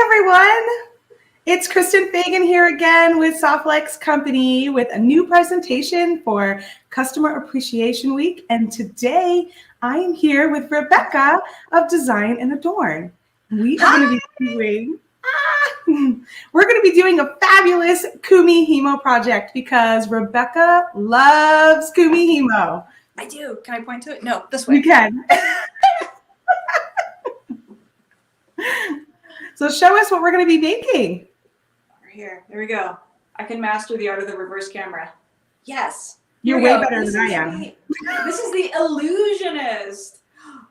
everyone, it's Kristen Fagan here again with Softlex Company with a new presentation for Customer Appreciation Week. And today I am here with Rebecca of Design and Adorn. We are going to be doing a fabulous Kumihimo project because Rebecca loves Kumihimo. I do. Can I point to it? No, this way. You can. So show us what we're going to be making. Right here. There we go. I can master the art of the reverse camera. Yes. You're way better than I am. This is the Illusionist.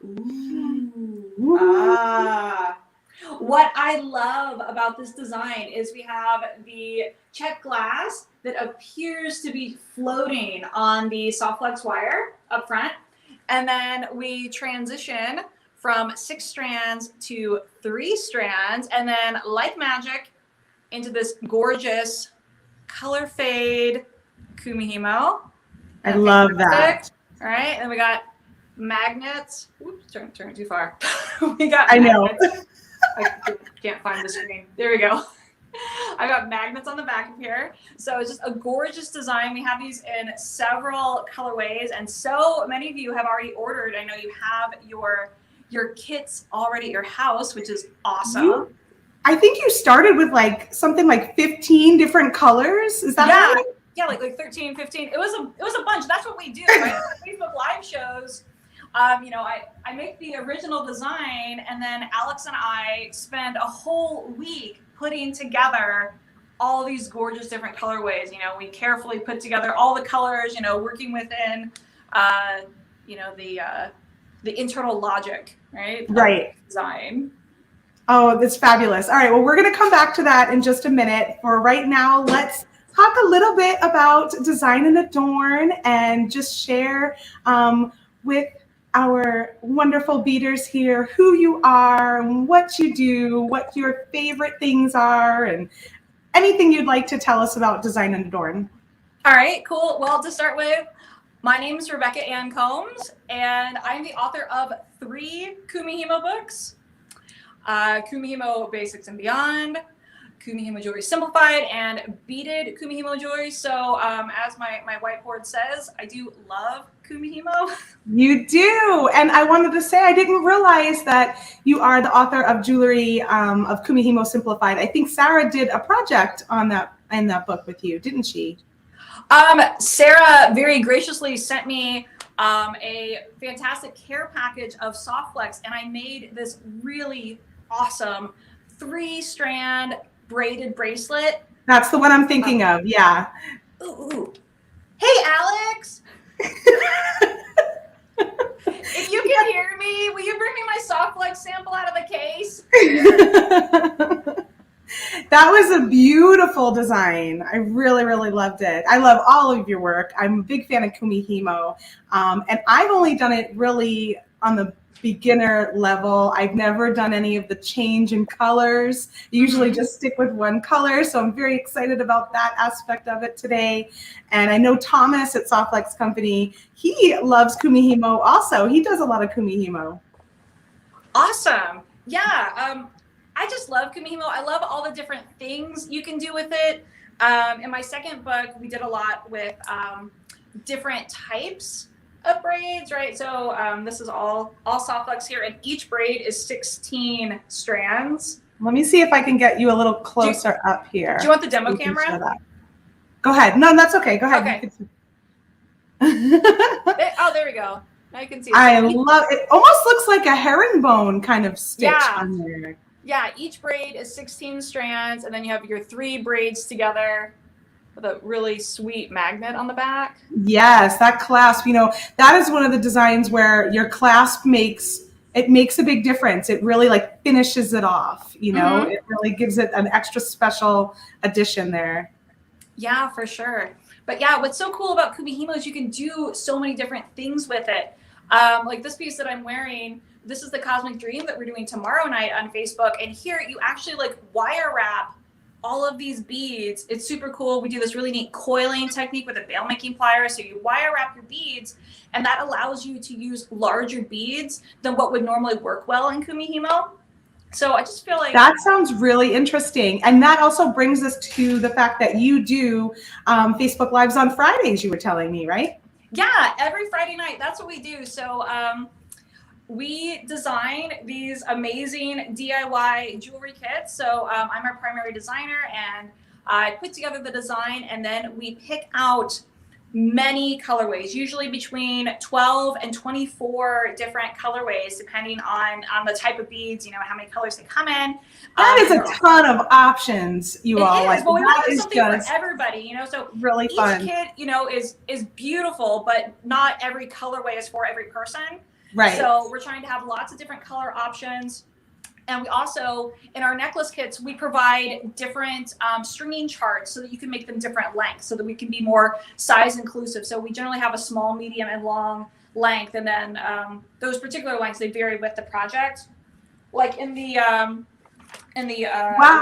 Ooh. Ah. What I love about this design is we have the check glass that appears to be floating on the Softlex wire up front. And then we transition from 6 strands to 3 strands, and then like magic into this gorgeous color fade Kumihimo. I love that. All right, and we got magnets. Oops, turn it too far. We got I magnets. know. I can't find the screen. There we go. I got magnets on the back of here. So it's just a gorgeous design. We have these in several colorways, and so many of you have already ordered. I know you have your kits already at your house, which is awesome. I think you started with like something like 15 different colors. Is that right? Yeah, like 13, 15. It was a bunch. That's what we do, right? Facebook Live shows. You know, I make the original design, and then Alex and I spend a whole week putting together all these gorgeous different colorways. You know, we carefully put together all the colors, you know, working within, you know, the internal logic, right? Right. Design. Oh, that's fabulous. All right, well, we're going to come back to that in just a minute. For right now, let's talk a little bit about Design and Adorn and just share with our wonderful beaders here who you are, what you do, what your favorite things are, and anything you'd like to tell us about Design and Adorn. All right, cool. Well, to start with, my name is Rebecca Ann Combs, and I'm the author of 3 Kumihimo books. Kumihimo Basics and Beyond, Kumihimo Jewelry Simplified, and Beaded Kumihimo Jewelry. So as my whiteboard says, I do love Kumihimo. You do. And I wanted to say, I didn't realize that you are the author of Jewelry of Kumihimo Simplified. I think Sarah did a project on that in that book with you, didn't she? Sarah very graciously sent me a fantastic care package of Softlex, and I made this really awesome 3-strand braided bracelet. That's the one I'm thinking of. Yeah. Ooh. Hey, Alex. If you can hear me, will you bring me my Softlex sample out of the case? That was a beautiful design. I really, really loved it. I love all of your work. I'm a big fan of Kumihimo. And I've only done it really on the beginner level. I've never done any of the change in colors. I usually just stick with one color. So I'm very excited about that aspect of it today. And I know Thomas at Softlex Company, he loves Kumihimo also. He does a lot of Kumihimo. Awesome. Yeah. I just love Kumihimo. I love all the different things you can do with it. In my second book, we did a lot with different types of braids, right? So this is all Softlex here, and each braid is 16 strands. Let me see if I can get you a little closer up here. Do you want the demo camera? Go ahead. No, that's okay. Go ahead. Okay. Oh, there we go. Now you can see. I love it. Almost looks like a herringbone kind of stitch on there. Yeah, each braid is 16 strands, and then you have your 3 braids together with a really sweet magnet on the back. Yes, that clasp, you know, that is one of the designs where your clasp makes a big difference. It really like finishes it off, you know, It really gives it an extra special addition there. Yeah, for sure. But yeah, what's so cool about Kumihimo is you can do so many different things with it. Like this piece that I'm wearing, this is the Cosmic Dream that we're doing tomorrow night on Facebook. And here you actually like wire wrap all of these beads. It's super cool. We do this really neat coiling technique with a bail making plier. So you wire wrap your beads, and that allows you to use larger beads than what would normally work well in Kumihimo. So I just feel like that sounds really interesting. And that also brings us to the fact that you do Facebook Lives on Fridays, you were telling me, right? yeah, every Friday night, that's what we do. So we design these amazing DIY jewelry kits. So I'm our primary designer, and I put together the design, and then we pick out many colorways, usually between 12 and 24 different colorways, depending on the type of beads, you know, how many colors they come in. That is a ton of options, you all. It is. Well, we want to do something for just everybody, you know. So really fun. each kit, you know, is beautiful, but not every colorway is for every person. Right. So we're trying to have lots of different color options. And we also, in our necklace kits, we provide different stringing charts so that you can make them different lengths, so that we can be more size inclusive. So we generally have a small, medium, and long length, and then those particular lengths, they vary with the project. Like in the wow.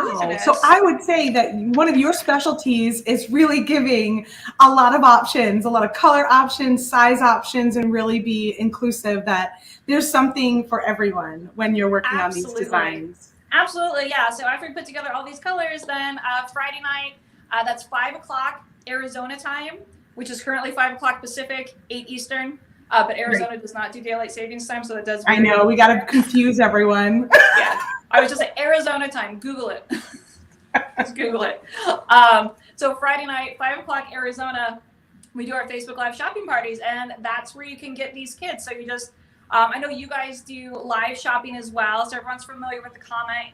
Illusionist. So I would say that one of your specialties is really giving a lot of options, a lot of color options, size options, and really be inclusive, that there's something for everyone when you're working on these designs. Absolutely, yeah. So after we put together all these colors, then Friday night, that's 5 o'clock Arizona time, which is currently 5 o'clock Pacific, 8 Eastern. But Arizona does not do daylight savings time, so it does. I know, we got to confuse everyone. Yeah, I was just like, Arizona time, Google it. Just Google it. So Friday night, 5 o'clock Arizona, we do our Facebook Live shopping parties, and that's where you can get these kits. So you just, I know you guys do live shopping as well, so everyone's familiar with the comment,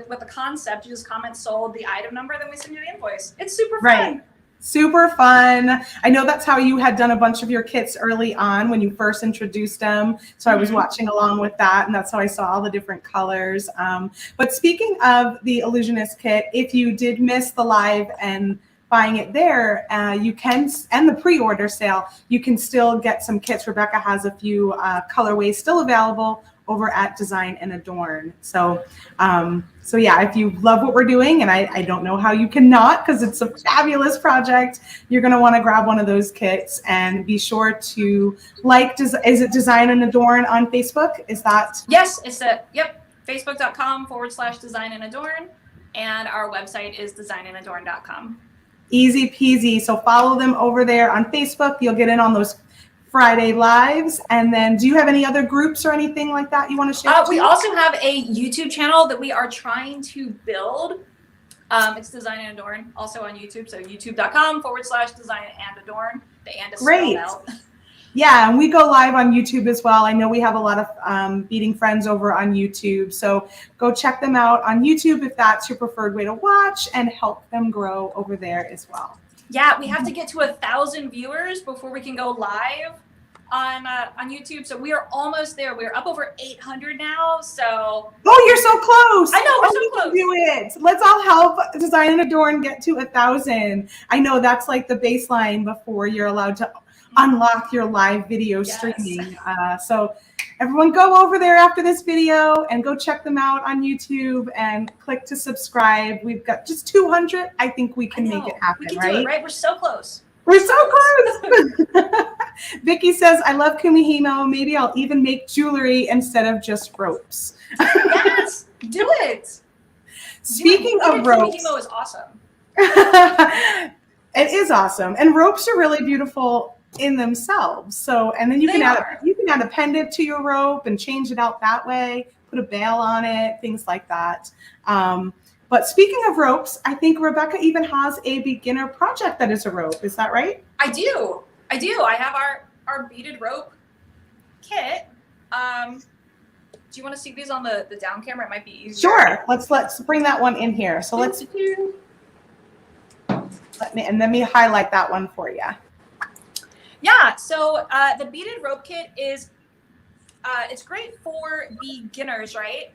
with the concept. You just comment sold, the item number, then we send you the invoice. It's super fun. Right. Super fun. I know that's how you had done a bunch of your kits early on when you first introduced them. So I was watching along with that, and that's how I saw all the different colors. But speaking of the Illusionist kit, if you did miss the live and buying it there, you can, and the pre-order sale, you can still get some kits. Rebecca has a few colorways still available over at Design and Adorn. So yeah, if you love what we're doing, and I don't know how you cannot, because it's a fabulous project, you're going to want to grab one of those kits, and be sure to like, is it Design and Adorn on Facebook? Is that? Yes, it's facebook.com/Design and Adorn, and our website is designandadorn.com. Easy peasy. So follow them over there on Facebook. You'll get in on those Friday lives. And then do you have any other groups or anything like that you want to share? We also have a YouTube channel that we are trying to build. It's Design and Adorn, also on YouTube. So youtube.com/Design and Adorn. The and is spelled out. Yeah, and we go live on YouTube as well. I know we have a lot of beading friends over on YouTube. So go check them out on YouTube if that's your preferred way to watch, and help them grow over there as well. Yeah, we have to get to 1,000 viewers before we can go live on YouTube. So we are almost there. We're up over 800 now. So you're so close. I know, we're so close. Do it. Let's all help Design and Adorn get to 1,000. I know that's like the baseline before you're allowed to unlock your live video streaming. So everyone go over there after this video and go check them out on YouTube and click to subscribe. We've got just 200. I think we can make it happen, we can right? do it, right? We're so close. We're so close. Vicky says, I love Kumihimo. Maybe I'll even make jewelry instead of just ropes. Yes, do it. Speaking of ropes. Kumihimo is awesome. It is awesome. And ropes are really beautiful in themselves. So, and then you can add a pendant to your rope and change it out that way, put a bail on it, things like that. But speaking of ropes, I think Rebecca even has a beginner project that is a rope. Is that right? I do. I have our beaded rope kit. Do you want to see these on the down camera? It might be easier. Sure. Let's bring that one in here. So let me highlight that one for you. Yeah, so the beaded rope kit is, it's great for beginners, right?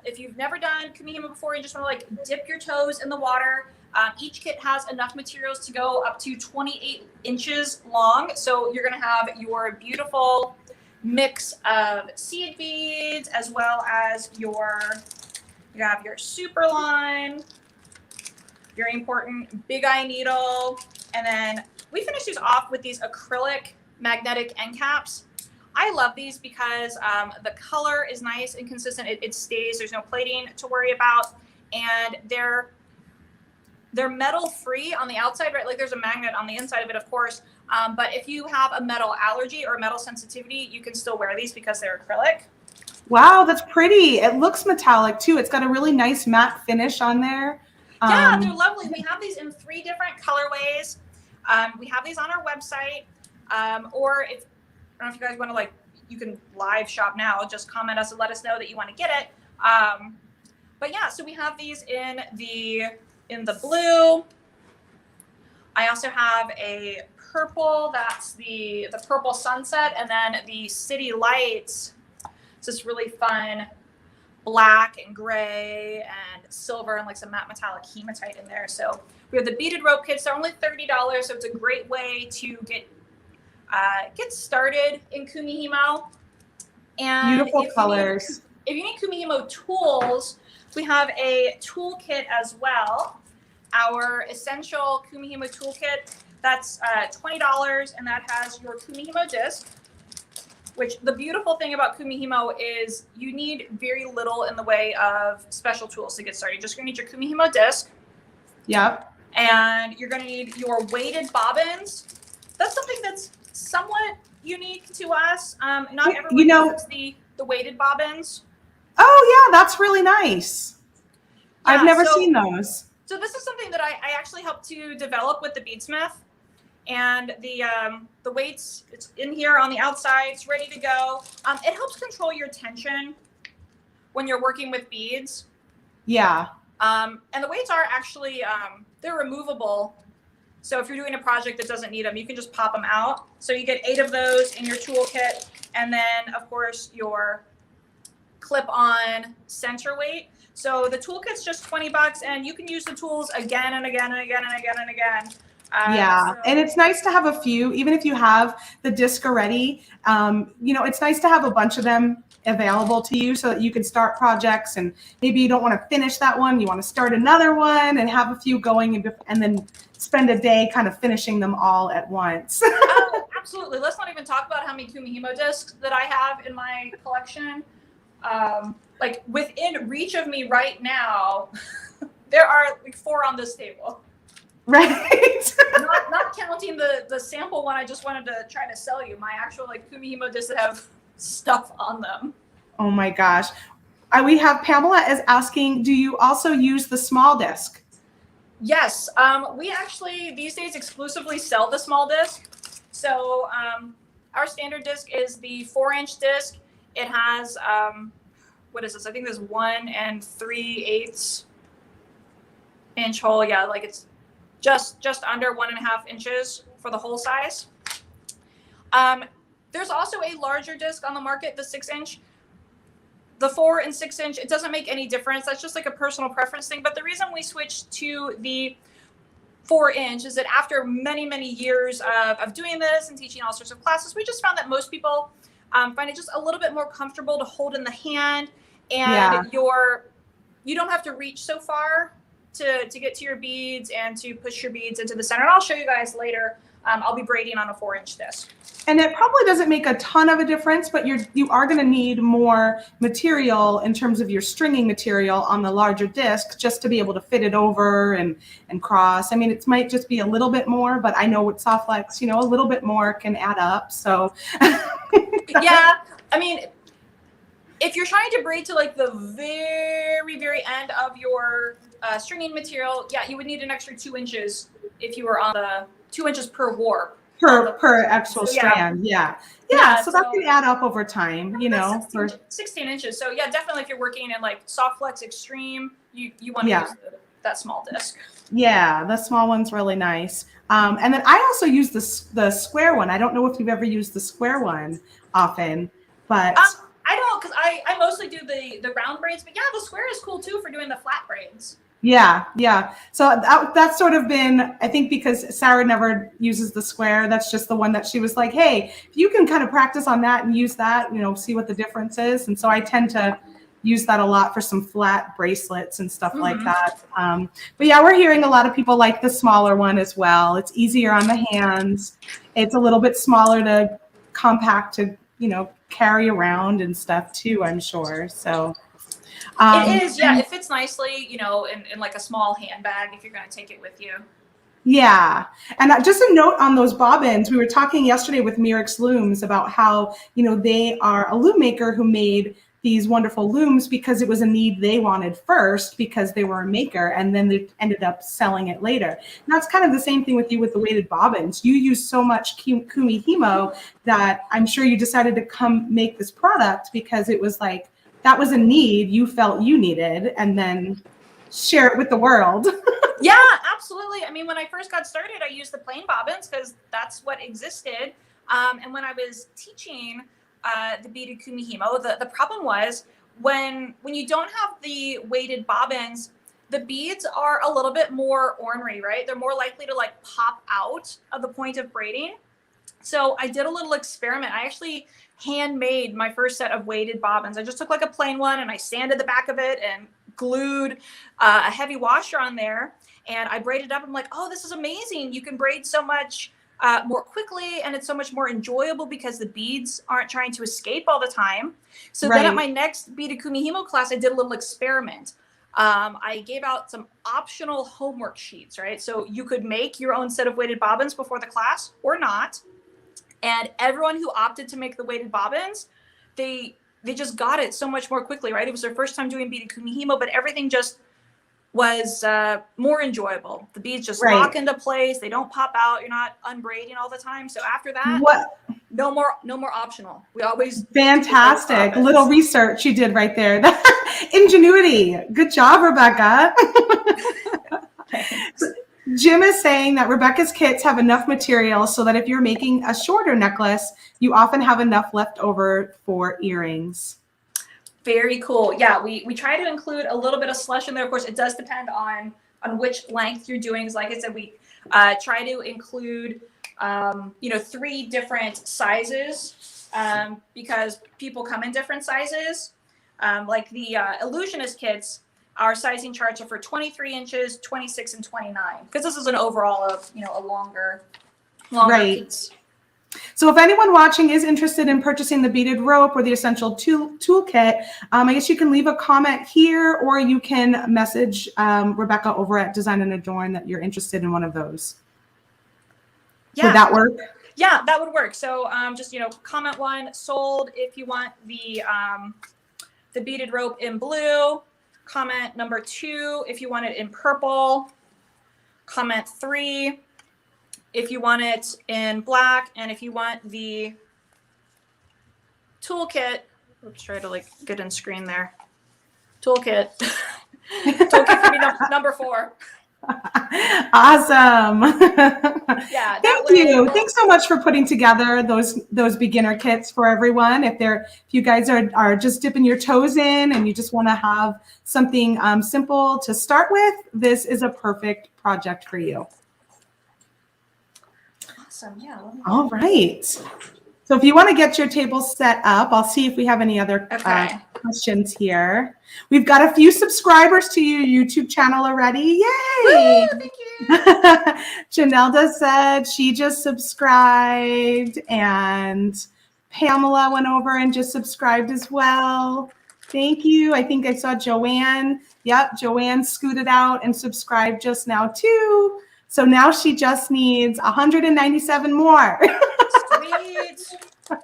If you've never done Kumihimo before, you just want to like dip your toes in the water. Each kit has enough materials to go up to 28 inches long. So you're going to have your beautiful mix of seed beads, as well as you have your super line, very important big eye needle, and then we finish these off with these acrylic magnetic end caps. I love these because the color is nice and consistent. It stays. There's no plating to worry about, and they're metal free on the outside, right? Like there's a magnet on the inside of it, of course. But if you have a metal allergy or metal sensitivity, you can still wear these because they're acrylic. Wow, that's pretty. It looks metallic too. It's got a really nice matte finish on there. Yeah, they're lovely. We have these in 3 different colorways. We have these on our website. Or if, I don't know if you guys want to you can live shop now. Just comment us and let us know that you want to get it. But yeah, so we have these in the blue. I also have a purple. That's the purple sunset, and then the city lights. It's this really fun black and gray and silver and some matte metallic hematite in there. So we have the beaded rope kits. They're only $30, so it's a great way to get started in Kumihimo. And beautiful colors. If you need Kumihimo tools, we have a toolkit as well. Our essential Kumihimo toolkit, that's $20, and that has your Kumihimo disc. Which the beautiful thing about Kumihimo is you need very little in the way of special tools to get started. You're just going to need your Kumihimo disc. Yep. And you're going to need your weighted bobbins. That's something that's somewhat unique to us. Not everyone uses the weighted bobbins. Oh, yeah, that's really nice. Yeah, I've never seen those. So this is something that I actually helped to develop with the beadsmith. And the weights, it's in here on the outside, it's ready to go. It helps control your tension when you're working with beads. Yeah. And the weights are actually, they're removable. So if you're doing a project that doesn't need them, you can just pop them out. So you get 8 of those in your toolkit. And then, of course, your clip-on center weight. So the toolkit's just $20, and you can use the tools again and again and again and again and again. Yeah, and it's nice to have a few, even if you have the disc already. It's nice to have a bunch of them available to you so that you can start projects, and maybe you don't want to finish that one, you want to start another one and have a few going, and then spend a day kind of finishing them all at once. Oh, absolutely. Let's not even talk about how many Kumihimo discs that I have in my collection. Within reach of me right now, there are 4 on this table. Right. not counting the sample one I just wanted to try to sell you. My actual Kumihimo discs that have stuff on them. Oh my gosh. We have Pamela is asking, do you also use the small disc? Yes. We actually these days exclusively sell the small disc. So our standard disc is the 4-inch disc. It has what is this? I think there's 1 3/8 inch hole. Yeah, it's just under 1.5 inches for the whole size. There's also a larger disc on the market, the 6-inch. The 4 and 6-inch, it doesn't make any difference. That's just a personal preference thing. But the reason we switched to the 4-inch is that after many, many years of doing this and teaching all sorts of classes, we just found that most people find it just a little bit more comfortable to hold in the hand, and you don't have to reach so far to get to your beads and to push your beads into the center. And I'll show you guys later. I'll be braiding on a 4-inch disc. And it probably doesn't make a ton of a difference, but you are going to need more material in terms of your stringing material on the larger disc just to be able to fit it over and cross. I mean, it might just be a little bit more, but I know with Softflex, a little bit more can add up. So yeah, I mean, if you're trying to braid to the very, very end of your stringing material, yeah, you would need an extra 2 inches if you were on the 2 inches per warp. Per actual strand, yeah. So that can add up over time, 16 inches. So yeah, definitely if you're working in Softflex Extreme, you want to use that small disc. Yeah, the small one's really nice. And then I also use the square one. I don't know if you've ever used the square one often, but I don't, because I mostly do the round braids, but yeah, the square is cool too for doing the flat braids. Yeah. So that's sort of been, I think, because Sarah never uses the square. That's just the one that she was like, hey, if you can kind of practice on that and use that, see what the difference is. And so I tend to use that a lot for some flat bracelets and stuff like that. But yeah, we're hearing a lot of people like the smaller one as well. It's easier on the hands. It's a little bit smaller to compact to, carry around and stuff too, I'm sure. So it is, yeah. It fits nicely, in like a small handbag if you're going to take it with you. Yeah. And just a note on those bobbins, we were talking yesterday with Mirix Looms about how, they are a loom maker who made these wonderful looms because it was a need they wanted first because they were a maker, and then they ended up selling it later. And that's kind of the same thing with you with the weighted bobbins. You use so much Kumihimo that I'm sure you decided to come make this product because it was like, that was a need you felt you needed, and then share it with the world. Yeah, absolutely. I mean, when I first got started, I used the plain bobbins because that's what existed. And when I was teaching the beaded Kumihimo, the problem was when you don't have the weighted bobbins, the beads are a little bit more ornery, right? They're more likely to like pop out of the point of braiding. So I did a little experiment. I actually handmade my first set of weighted bobbins. I just took like a plain one and I sanded the back of it and glued a heavy washer on there, and I braided up. I'm like, oh, this is amazing. You can braid so much more quickly, and it's so much more enjoyable because the beads aren't trying to escape all the time. So then at my next Beaded Kumihimo class, I did a little experiment. I gave out some optional homework sheets, right? So you could make your own set of weighted bobbins before the class or not. And everyone who opted to make the weighted bobbins, they just got it so much more quickly, right? It was their first time doing Beaded Kumihimo, but everything just was more enjoyable. The beads just lock into place. They don't pop out. You're not unbraiding all the time. So after that, no more optional. We always fantastic little research you did right there. Ingenuity. Good job, Rebecca. Jim is saying that Rebecca's kits have enough material so that if you're making a shorter necklace, you often have enough left over for earrings. Very cool. Yeah, we try to include a little bit of slush in there. Of course, it does depend on which length you're doing. So like I said, we try to include, 3 different sizes because people come in different sizes. Like the Illusionist kits, our sizing charts are for 23 inches, 26, and 29, because this is an overall of, a longer piece. So if anyone watching is interested in purchasing the beaded rope or the essential toolkit, I guess you can leave a comment here, or you can message Rebecca over at Design and Adorn that you're interested in one of those. Yeah. Would that work? Yeah, that would work. So just, comment 1, sold if you want the beaded rope in blue. Comment number 2 if you want it in purple. Comment 3 if you want it in black, and if you want the toolkit, oops, try to like get in screen there. Toolkit. Toolkit can be number 4. Awesome. Yeah. Thank you. Thanks so much for putting together those beginner kits for everyone. If you guys are just dipping your toes in and you just want to have something simple to start with, this is a perfect project for you. Awesome. Yeah. All right. So if you want to get your table set up, I'll see if we have any other questions here. We've got a few subscribers to your YouTube channel already. Yay! Woo, thank you. Janelda said she just subscribed, and Pamela went over and just subscribed as well. Thank you. I think I saw Joanne. Yep, Joanne scooted out and subscribed just now too. So now she just needs 197 more. Sweet.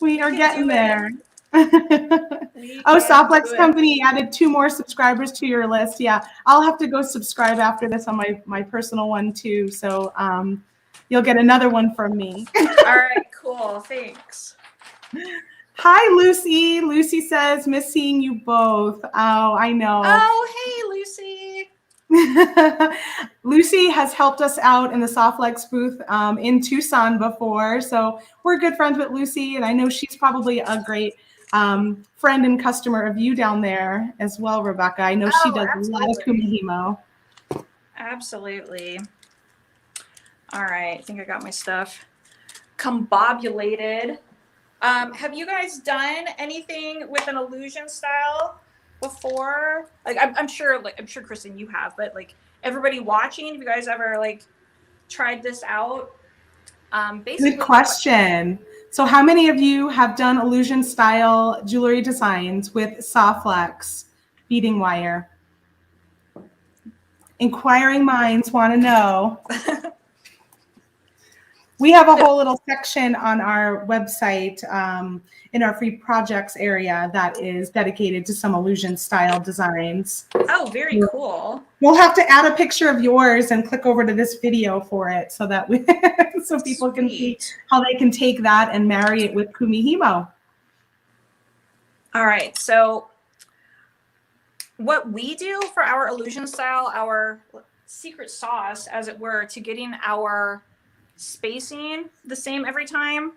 We are getting there. Oh, Softflex Company added 2 more subscribers to your list. Yeah, I'll have to go subscribe after this on my personal one too. So you'll get another one from me. All right, cool. Thanks. Hi, Lucy. Lucy says, miss seeing you both. Oh, I know. Oh, hey, Lucy. Lucy has helped us out in the Softflex booth in Tucson before. So we're good friends with Lucy, and I know she's probably a great friend and customer of you down there as well, Rebecca. I know she does a lot of Kumihimo. Absolutely. All right, I think I got my stuff combobulated. Have you guys done anything with an illusion style before? Like, I'm sure Kristen, you have, but like everybody watching, have you guys ever like tried this out? Basically, good question. So how many of you have done illusion style jewelry designs with Soflex beading wire? Inquiring minds want to know. We have a whole little section on our website in our free projects area that is dedicated to some illusion style designs. Oh, very cool. We'll have to add a picture of yours and click over to this video for it so that so people can see how they can take that and marry it with Kumihimo. All right, so what we do for our illusion style, our secret sauce, as it were, to getting our spacing the same every time,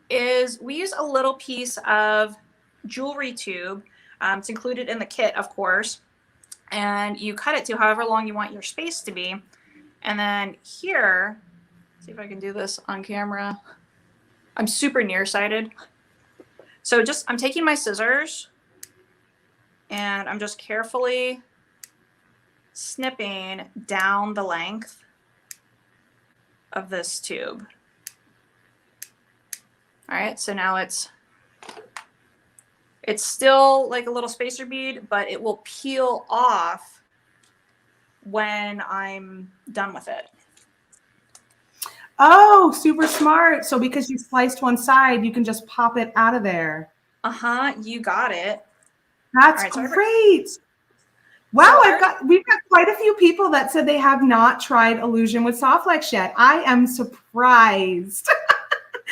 is we use a little piece of jewelry tube. It's included in the kit, of course, and you cut it to however long you want your space to be. And then here, see if I can do this on camera. I'm super nearsighted. So I'm taking my scissors and I'm just carefully snipping down the length of this tube. All right, so now it's still like a little spacer bead, but it will peel off when I'm done with it. Oh, super smart. So because you sliced one side, you can just pop it out of there. Uh-huh, you got it. That's right, so great. Wow, so we've got quite a few people that said they have not tried illusion with Soflex yet. I am surprised.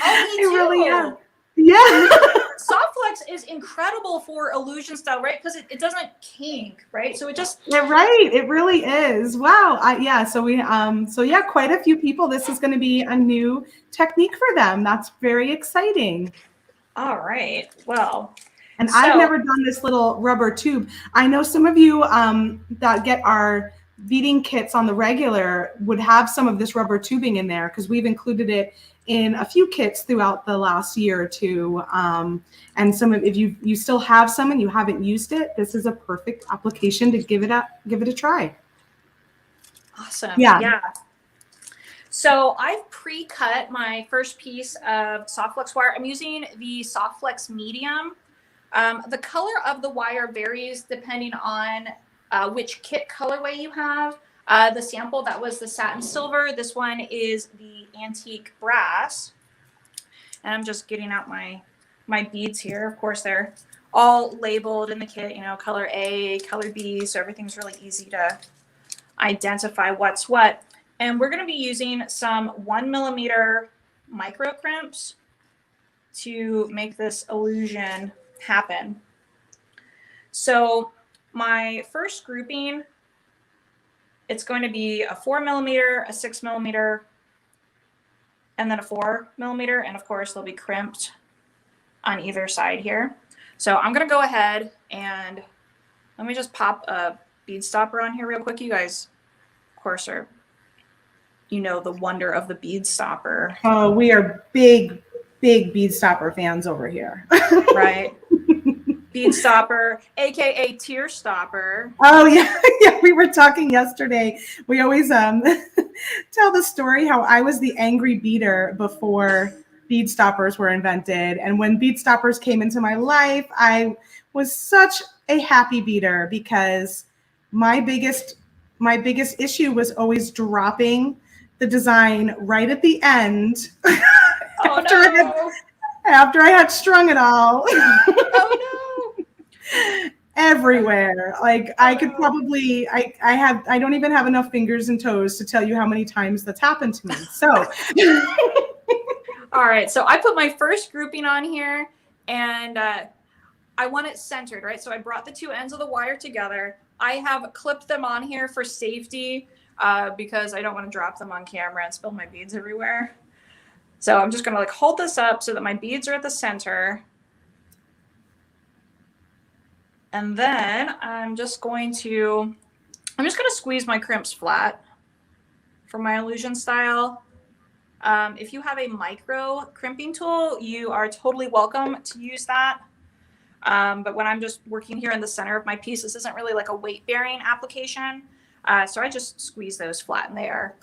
Oh, me too. I really am. Yeah. Softflex is incredible for illusion style, right? Because it doesn't kink, right? So it just right. It really is. Wow. Yeah. So yeah, quite a few people. This is going to be a new technique for them. That's very exciting. All right. Well. And I've never done this little rubber tube. I know some of you that get our beading kits on the regular would have some of this rubber tubing in there because we've included it in a few kits throughout the last year or two. And if you still have some and you haven't used it, this is a perfect application to give it a try. Awesome. Yeah. So I've pre-cut my first piece of Softflex wire. I'm using the Softflex medium. The color of the wire varies depending on which kit colorway you have. The sample, that was the satin silver. This one is the antique brass. And I'm just getting out my beads here. Of course, they're all labeled in the kit, color A, color B, so everything's really easy to identify what's what. And we're going to be using some 1mm micro crimps to make this illusion happen. So my first grouping, it's going to be a 4mm, a 6mm, and then a 4mm, and of course they'll be crimped on either side here. So I'm going to go ahead and let me just pop a bead stopper on here real quick. You guys, of course, are the wonder of the bead stopper. Oh, we are big bead stopper fans over here. Right. Bead stopper, aka tear stopper. Oh yeah, we were talking yesterday. We always tell the story how I was the angry beader before bead stoppers were invented, and when bead stoppers came into my life, I was such a happy beader because my biggest issue was always dropping the design right at the end. After I had strung it all. Oh no. Everywhere. Like I could probably, I don't even have enough fingers and toes to tell you how many times that's happened to me. So. All right. So I put my first grouping on here and I want it centered, right? So I brought the two ends of the wire together. I have clipped them on here for safety because I don't want to drop them on camera and spill my beads everywhere. So I'm just going to hold this up so that my beads are at the center. And then I'm just going to squeeze my crimps flat for my illusion style. If you have a micro crimping tool, you are totally welcome to use that. But when I'm just working here in the center of my piece, this isn't really like a weight bearing application. So I just squeeze those flat and they are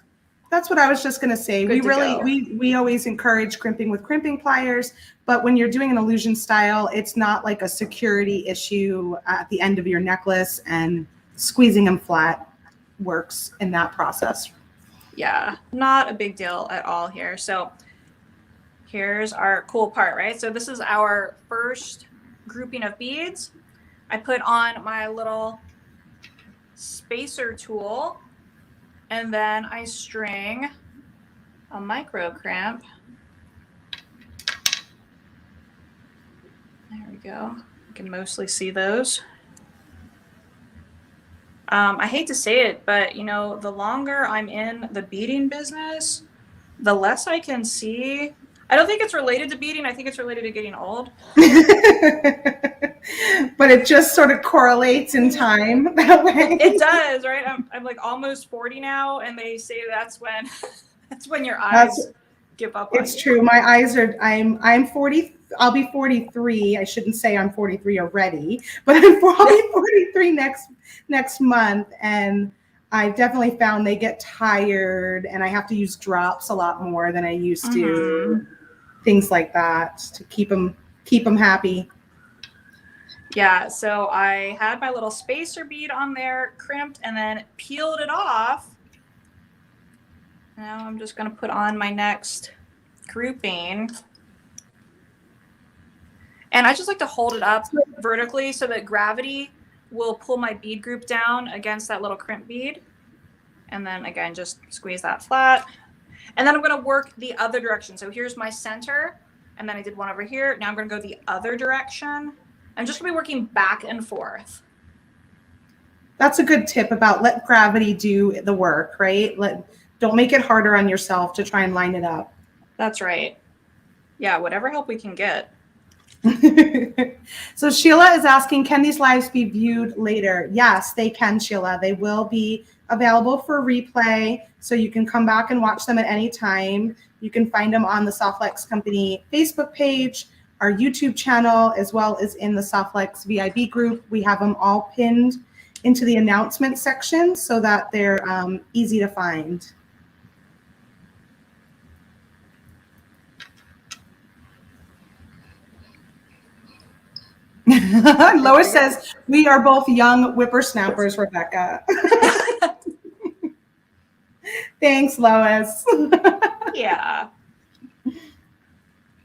That's what I was just going to say. Good to go. We always encourage crimping with crimping pliers, but when you're doing an illusion style, it's not like a security issue at the end of your necklace, and squeezing them flat works in that process. Yeah, not a big deal at all here. So here's our cool part, right? So this is our first grouping of beads. I put on my little spacer tool, and then I string a micro crimp. There we go. You can mostly see those. I hate to say it, but you know, the longer I'm in the beading business, the less I can see. I don't think it's related to beading. I think it's related to getting old. But it just sort of correlates in time that way. It does, right? I'm like almost 40 now, and they say that's when your eyes give up on It's you. true. My eyes are. I'm 40. I'll be 43. I shouldn't say I'm 43 already, but I'll be 43 next month, and I've definitely found they get tired, and I have to use drops a lot more than I used to. Things like that to keep them happy. Yeah, so I had my little spacer bead on there, crimped, and then peeled it off. Now I'm just going to put on my next grouping. And I just like to hold it up vertically so that gravity will pull my bead group down against that little crimp bead. And then again, just squeeze that flat. And then I'm going to work the other direction. So here's my center, and then I did one over here. Now I'm going to go the other direction. I'm just going to be working back and forth. That's a good tip about let gravity do the work, right? Don't make it harder on yourself to try and line it up. That's right. Yeah, whatever help we can get. So Sheila is asking, can these lives be viewed later? Yes, they can, Sheila. They will be available for replay, so you can come back and watch them at any time. You can find them on the Softflex Company Facebook page, our YouTube channel, as well as in the Softflex VIB group. We have them all pinned into the announcement section so that they're easy to find. Lois says, we are both young whippersnappers, Rebecca. Thanks, Lois. Yeah.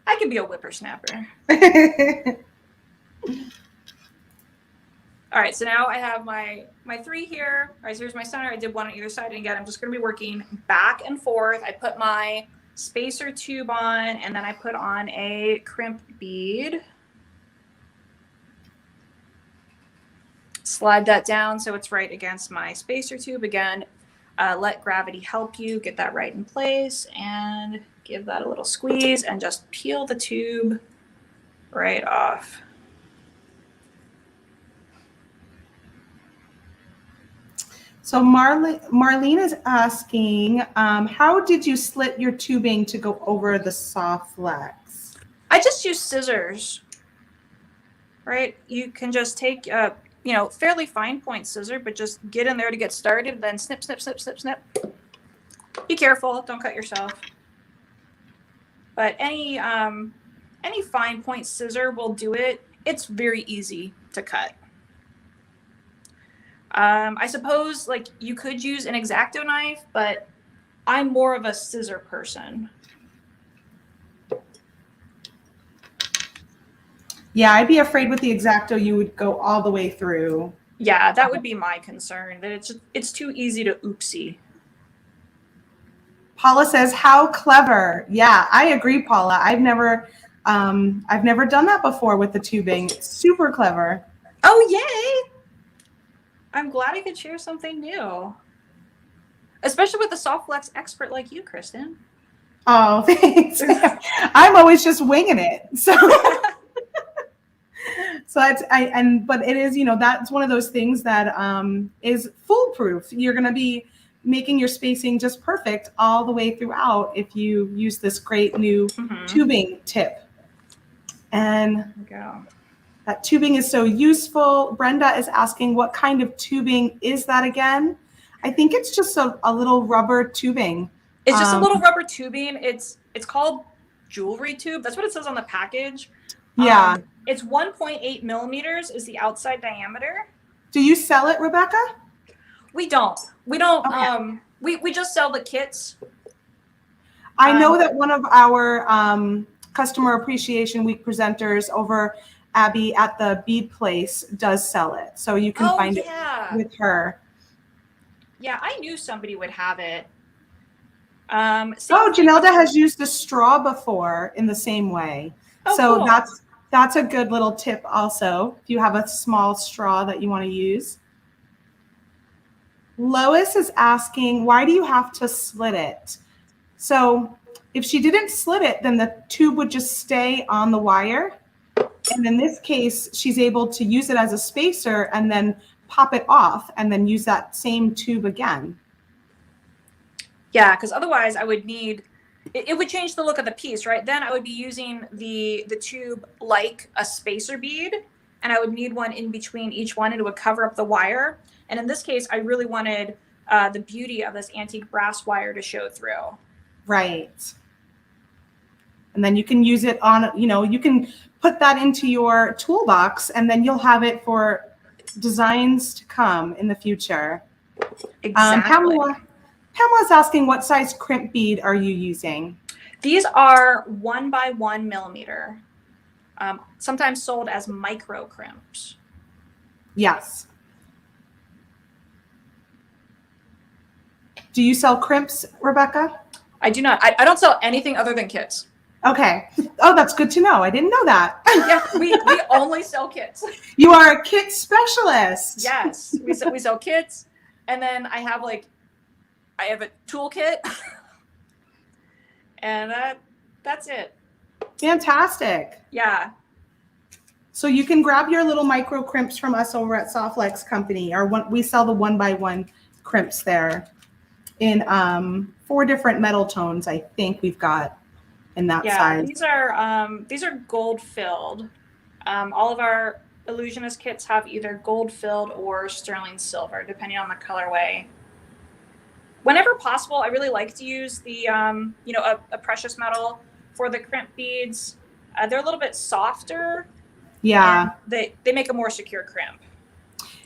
I could be a whippersnapper. All right, so now I have my three here. All right, so here's my center. I did one on either side. And again, I'm just going to be working back and forth. I put my spacer tube on, and then I put on a crimp bead. Slide that down so it's right against my spacer tube. Again, let gravity help you get that right in place, and give that a little squeeze and just peel the tube right off. So Marlene is asking, how did you slit your tubing to go over the Softflex? I just use scissors, right? You can just take fairly fine point scissor, but just get in there to get started, then snip, snip, snip, snip, snip. Be careful, don't cut yourself. But any fine point scissor will do it. It's very easy to cut. I suppose like you could use an X-Acto knife, but I'm more of a scissor person. Yeah, I'd be afraid with the X-Acto you would go all the way through. Yeah, that would be my concern, that it's too easy to oopsie. Paula says, how clever. Yeah, I agree, Paula. I've never done that before with the tubing. It's super clever. Oh, yay. I'm glad I could share something new. Especially with a Softflex expert like you, Kristen. Oh, thanks. I'm always just winging it. So but it is, that's one of those things that is foolproof. You're going to be making your spacing just perfect all the way throughout if you use this great new tubing tip. And there we go. That tubing is so useful. Brenda is asking, what kind of tubing is that again? I think it's just a little rubber tubing It's just a little rubber tubing. It's called jewelry tube. That's what it says on the package. Yeah. It's 1.8 millimeters is the outside diameter. Do you sell it, Rebecca? We don't. Okay. We just sell the kits. I know that one of our Customer Appreciation Week presenters over Abby at the Bead Place does sell it. So you can find it with her. Yeah, I knew somebody would have it. Janelda has used a straw before in the same way. Oh, so cool. that's a good little tip also, if you have a small straw that you want to use. Lois is asking, why do you have to slit it? So if she didn't slit it, then the tube would just stay on the wire. And in this case, she's able to use it as a spacer and then pop it off and then use that same tube again. Yeah, because otherwise I would need, it would change the look of the piece, right? Then I would be using the tube like a spacer bead, and I would need one in between each one, and it would cover up the wire. And in this case, I really wanted the beauty of this antique brass wire to show through. Right. And then you can use it on, you can put that into your toolbox, and then you'll have it for designs to come in the future. Exactly. Pamela's asking, what size crimp bead are you using? These are 1 by 1 millimeter, sometimes sold as micro crimps. Yes. Do you sell crimps, Rebecca? I do not. I don't sell anything other than kits. Okay. Oh, that's good to know. I didn't know that. Yeah, we only sell kits. You are a kit specialist. Yes, we sell kits, and then I have a toolkit, and that's it. Fantastic. Yeah. So you can grab your little micro crimps from us over at Softlex Company. We sell the 1 by 1 crimps there in 4 different metal tones. I think we've got in that size. These are gold filled. All of our Illusionist kits have either gold filled or sterling silver, depending on the colorway. Whenever possible, I really like to use the a precious metal for the crimp beads. They're a little bit softer. Yeah. They make a more secure crimp.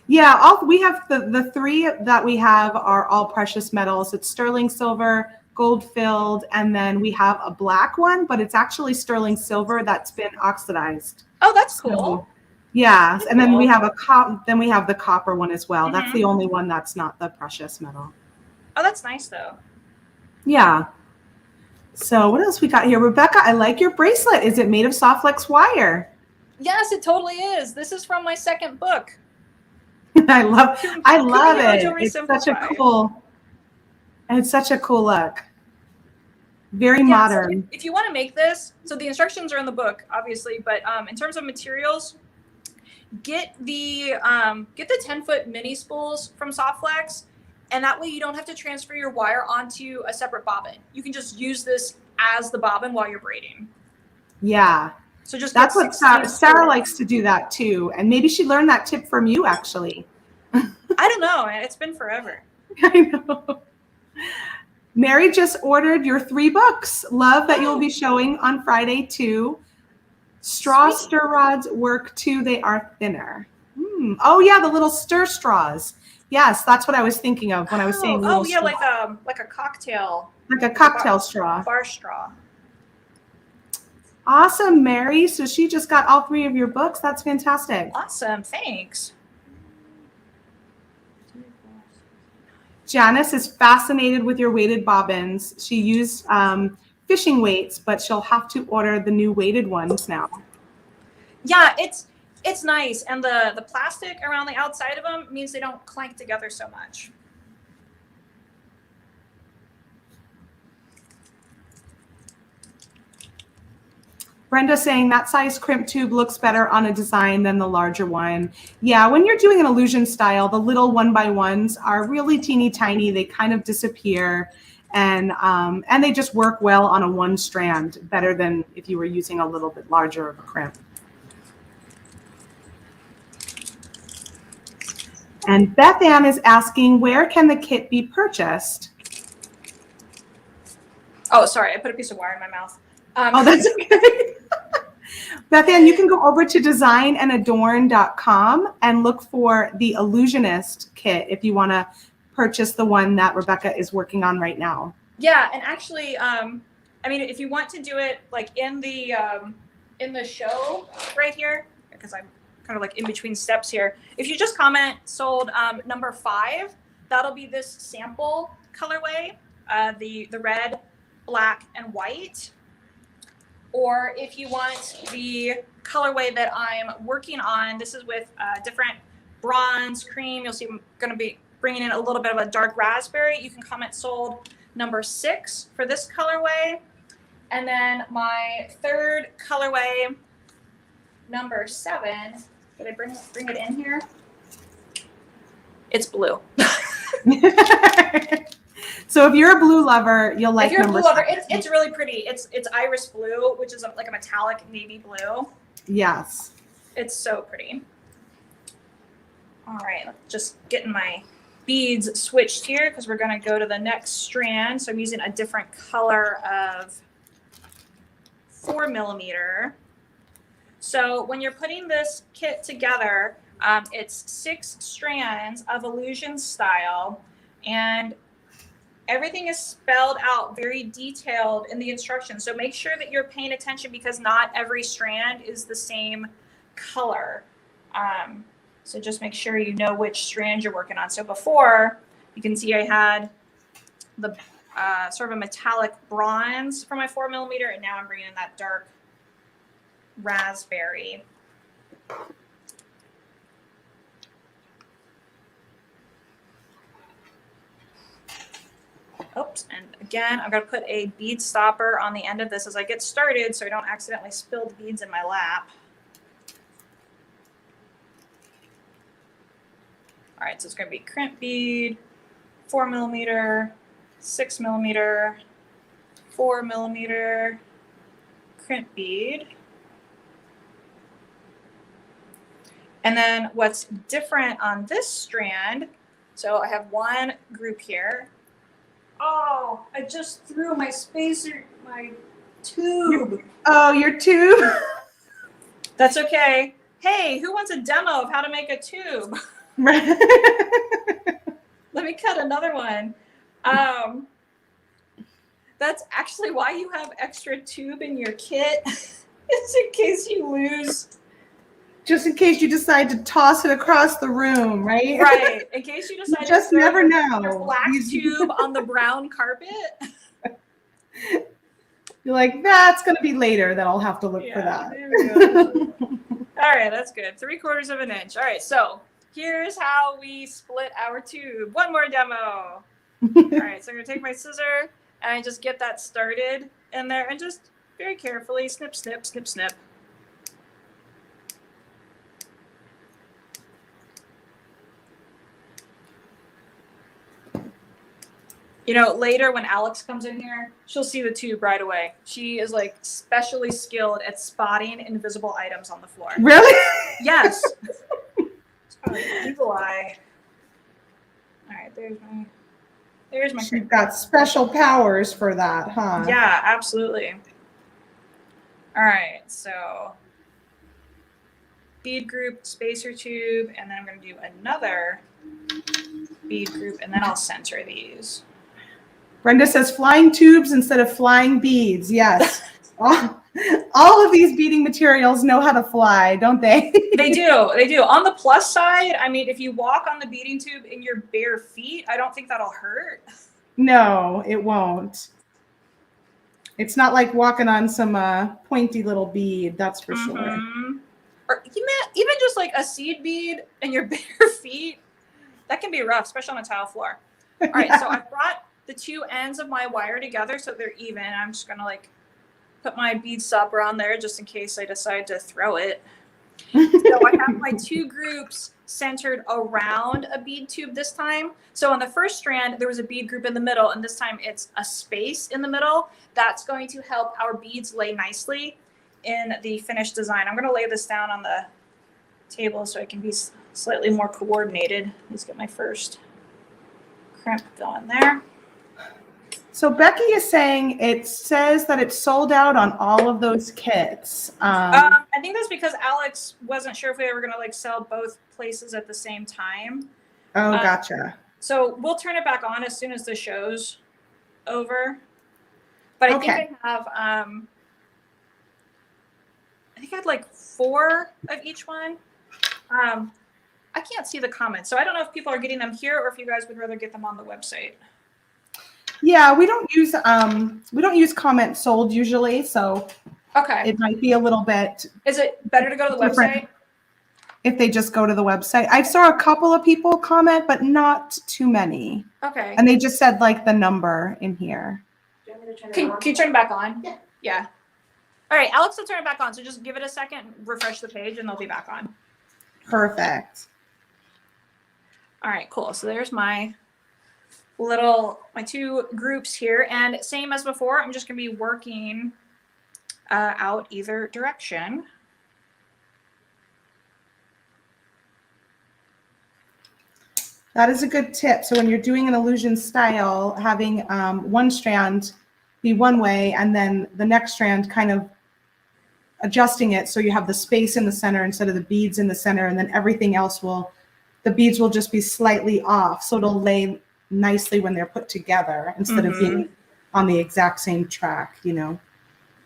Yeah, we have the 3 that we have are all precious metals. It's sterling silver, gold filled, and then we have a black one, but it's actually sterling silver that's been oxidized. Oh, that's cool. So, yeah, and then we have the copper one as well. Mm-hmm. That's the only one that's not the precious metal. Oh, that's nice though. Yeah. So what else we got here? Rebecca, I like your bracelet. Is it made of Softlex wire? Yes, it totally is. This is from my second book. I love it. It's such a cool look. Very modern. So if you want to make this, so the instructions are in the book, obviously, but in terms of materials, get the 10-foot mini spools from Softlex, and that way you don't have to transfer your wire onto a separate bobbin. You can just use this as the bobbin while you're braiding. Yeah. So that's what Sarah likes to do that too. And maybe she learned that tip from you, actually. I don't know. It's been forever. I know. Mary just ordered your 3 books. Love that you'll be showing on Friday too. Straw stir rods work too. They are thinner. Oh yeah, the little stir straws. Yes, that's what I was thinking of when I was saying. Oh yeah, like a cocktail. Like a cocktail straw. Bar straw. Awesome, Mary. So she just got all 3 of your books. That's fantastic. Awesome. Thanks. Janice is fascinated with your weighted bobbins. She used fishing weights, but she'll have to order the new weighted ones now. Yeah, it's nice. And the plastic around the outside of them means they don't clank together so much. Brenda saying that size crimp tube looks better on a design than the larger one. Yeah, when you're doing an illusion style, the little 1 by 1s are really teeny tiny. They kind of disappear, and they just work well on a 1 strand, better than if you were using a little bit larger of a crimp. And Beth Ann is asking, where can the kit be purchased? Oh, sorry, I put a piece of wire in my mouth. Oh, that's okay. Beth Ann, you can go over to designandadorn.com and look for the Illusionist kit if you want to purchase the one that Rebecca is working on right now. Yeah, and actually, I mean, if you want to do it like in the show right here, because I'm kind of like in between steps here. If you just comment sold number 5, that'll be this sample colorway, the red, black, and white. Or if you want the colorway that I'm working on, this is with different bronze, cream. You'll see I'm going to be bringing in a little bit of a dark raspberry. You can comment sold number 6 for this colorway. And then my third colorway, number 7. Did I bring it in here? It's blue. So if you're a blue lover, you'll like. If you're a number blue lover, 7. it's really pretty. It's iris blue, which is like a metallic navy blue. Yes. It's so pretty. All right, just getting my beads switched here because we're going to go to the next strand. So I'm using a different color of 4mm. So when you're putting this kit together, it's 6 strands of illusion style, and everything is spelled out very detailed in the instructions. So make sure that you're paying attention because not every strand is the same color. So just make sure you know which strand you're working on. So before, you can see I had the sort of a metallic bronze for my 4mm, and now I'm bringing in that dark raspberry. Oops, and again, I'm going to put a bead stopper on the end of this as I get started so I don't accidentally spill the beads in my lap. All right, so it's going to be crimp bead, 4mm, 6mm, 4mm, crimp bead. And then what's different on this strand, so I have one group here. Oh, I just threw my spacer, my tube. Oh, your tube? That's okay. Hey, who wants a demo of how to make a tube? Let me cut another one. That's actually why you have extra tube in your kit. It's in case you lose. Just in case you decide to toss it across the room, right? Right. In case you decide you just to never know. Your black tube on the brown carpet. You're like, that's going to be later that I'll have to look for that. There we go. All right, that's good. 3/4 of an inch. All right, so here's how we split our tube. One more demo. All right, so I'm going to take my scissor and I just get that started in there and just very carefully snip, snip, snip, snip. You know, later when Alex comes in here, she'll see the tube right away. She is like specially skilled at spotting invisible items on the floor. Really? Yes. It's kind of an evil eye. All right, there's my. She's got special powers for that, huh? Yeah, absolutely. All right, so bead group, spacer tube, and then I'm going to do another bead group, and then I'll center these. Brenda says flying tubes instead of flying beads. Yes. all of these beading materials know how to fly, don't they? They do. They do. On the plus side, I mean, if you walk on the beading tube in your bare feet, I don't think that'll hurt. No, it won't. It's not like walking on some pointy little bead, that's for sure. Or even just like a seed bead in your bare feet, that can be rough, especially on a tile floor. All right, so I've brought the two ends of my wire together so they're even. I'm just gonna like put my bead stopper on there just in case I decide to throw it. So I have my 2 groups centered around a bead tube this time. So on the first strand, there was a bead group in the middle, and this time it's a space in the middle. That's going to help our beads lay nicely in the finished design. I'm gonna lay this down on the table so I can be slightly more coordinated. Let's get my first crimp going there. So Becky is saying it says that it's sold out on all of those kits. I think that's because Alex wasn't sure if we were going to like sell both places at the same time. Oh, gotcha. So we'll turn it back on as soon as the show's over. But I think I have, I think I had like 4 of each one. I can't see the comments, so I don't know if people are getting them here or if you guys would rather get them on the website. Yeah, we don't use comment sold usually, so Okay. it might be a little bit. Is it better to go to the website? If they just go to the website. I saw a couple of people comment, but not too many. Okay. And they just said like the number in here. Can you turn it back on? Yeah. Yeah. All right, Alex will turn it back on. So just give it a second, refresh the page, and they'll be back on. Perfect. All right, cool. So there's my 2 groups here. And same as before, I'm just going to be working out either direction. That is a good tip. So when you're doing an illusion style, having one strand be one way and then the next strand kind of adjusting it so you have the space in the center instead of the beads in the center, and then everything else the beads will just be slightly off. So it'll lay nicely when they're put together instead of being on the exact same track, you know?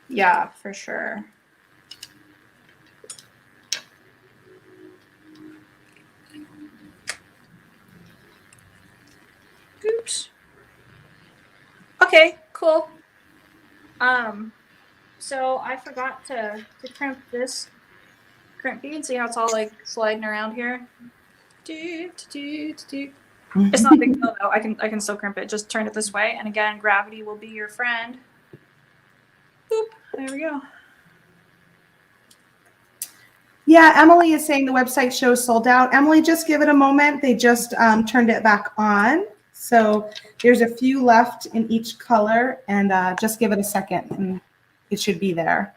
Yeah, for sure. Oops. Okay, cool. So I forgot to crimp this crimp bead. See how it's all like sliding around here? It's not a big deal though. I can still crimp it. Just turn it this way, and again, gravity will be your friend. Boop. There we go. Yeah, Emily is saying the website shows sold out. Emily, just give it a moment. They just turned it back on. So there's a few left in each color, and just give it a second and it should be there.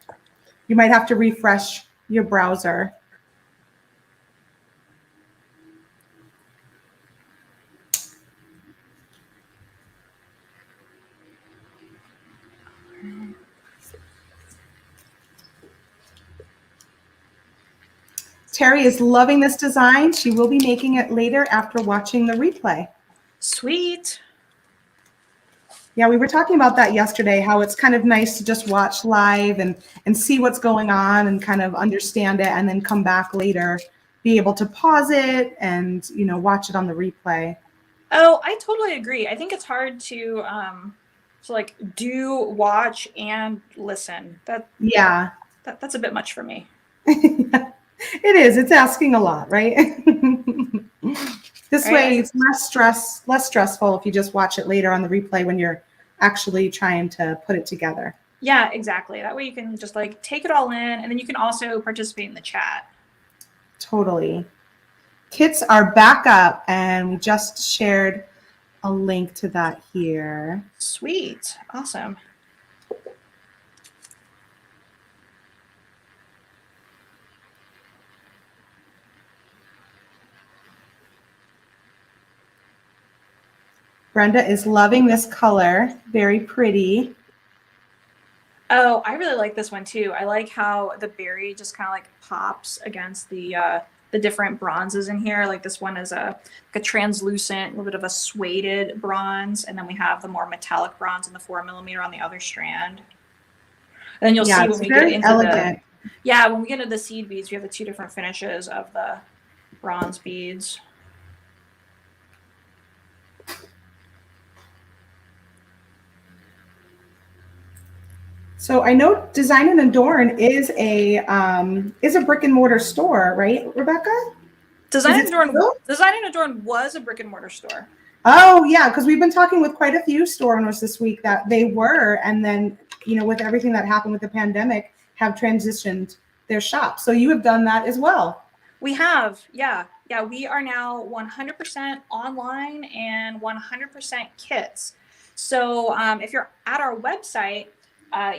You might have to refresh your browser. Terry is loving this design. She will be making it later after watching the replay. Sweet. Yeah, we were talking about that yesterday, how it's kind of nice to just watch live and see what's going on and kind of understand it, and then come back later, be able to pause it and, you know, watch it on the replay. Oh, I totally agree. I think it's hard to like watch and listen. Yeah. That's a bit much for me. It is. It's asking a lot, right? This way it's less stressful if you just watch it later on the replay when you're actually trying to put it together. Yeah, exactly. That way you can just like take it all in, and then you can also participate in the chat. Totally. Kits are back up, and we just shared a link to that here. Sweet. Awesome. Brenda is loving this color. Very pretty. Oh, I really like this one too. I like how the berry just kind of like pops against the different bronzes in here. Like this one is a translucent, a little bit of a suede bronze, and then we have the more metallic bronze in the 4mm on the other strand. And then you'll see when we get into when we get into the seed beads, we have the 2 different finishes of the bronze beads. So I know Design and Adorn is a brick and mortar store, right, Rebecca? Design and Adorn was a brick and mortar store. Oh yeah, because we've been talking with quite a few store owners this week that they were, and then, you know, with everything that happened with the pandemic, have transitioned their shop. So you have done that as well. We have, yeah. We are now 100% online and 100% kits. So if you're at our website,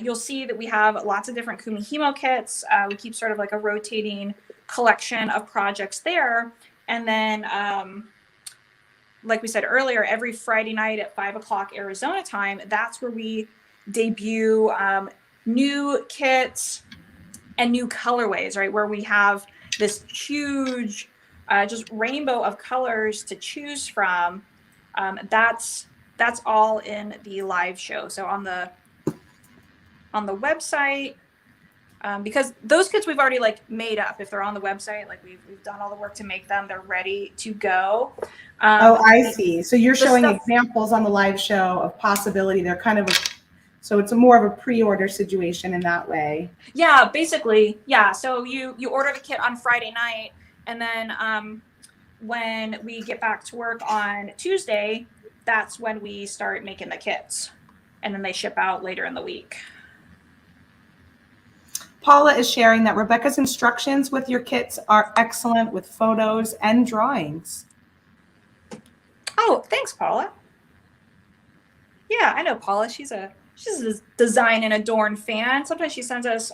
you'll see that we have lots of different Kumihimo kits. We keep sort of like a rotating collection of projects there. And then like we said earlier, every Friday night at 5 o'clock Arizona time, that's where we debut new kits and new colorways, right? Where we have this huge just rainbow of colors to choose from. That's all in the live show. So on the website, because those kits we've already like made up. If they're on the website, like we've done all the work to make them, they're ready to go. Oh, I see. So you're showing stuff, examples on the live show of possibility. They're kind of so it's a more of a pre-order situation in that way. Yeah, basically, yeah. So you order the kit on Friday night, and then when we get back to work on Tuesday, that's when we start making the kits, and then they ship out later in the week. Paula is sharing that Rebecca's instructions with your kits are excellent with photos and drawings. Oh, thanks, Paula. Yeah, I know Paula. She's a design and Adorn fan. Sometimes she sends us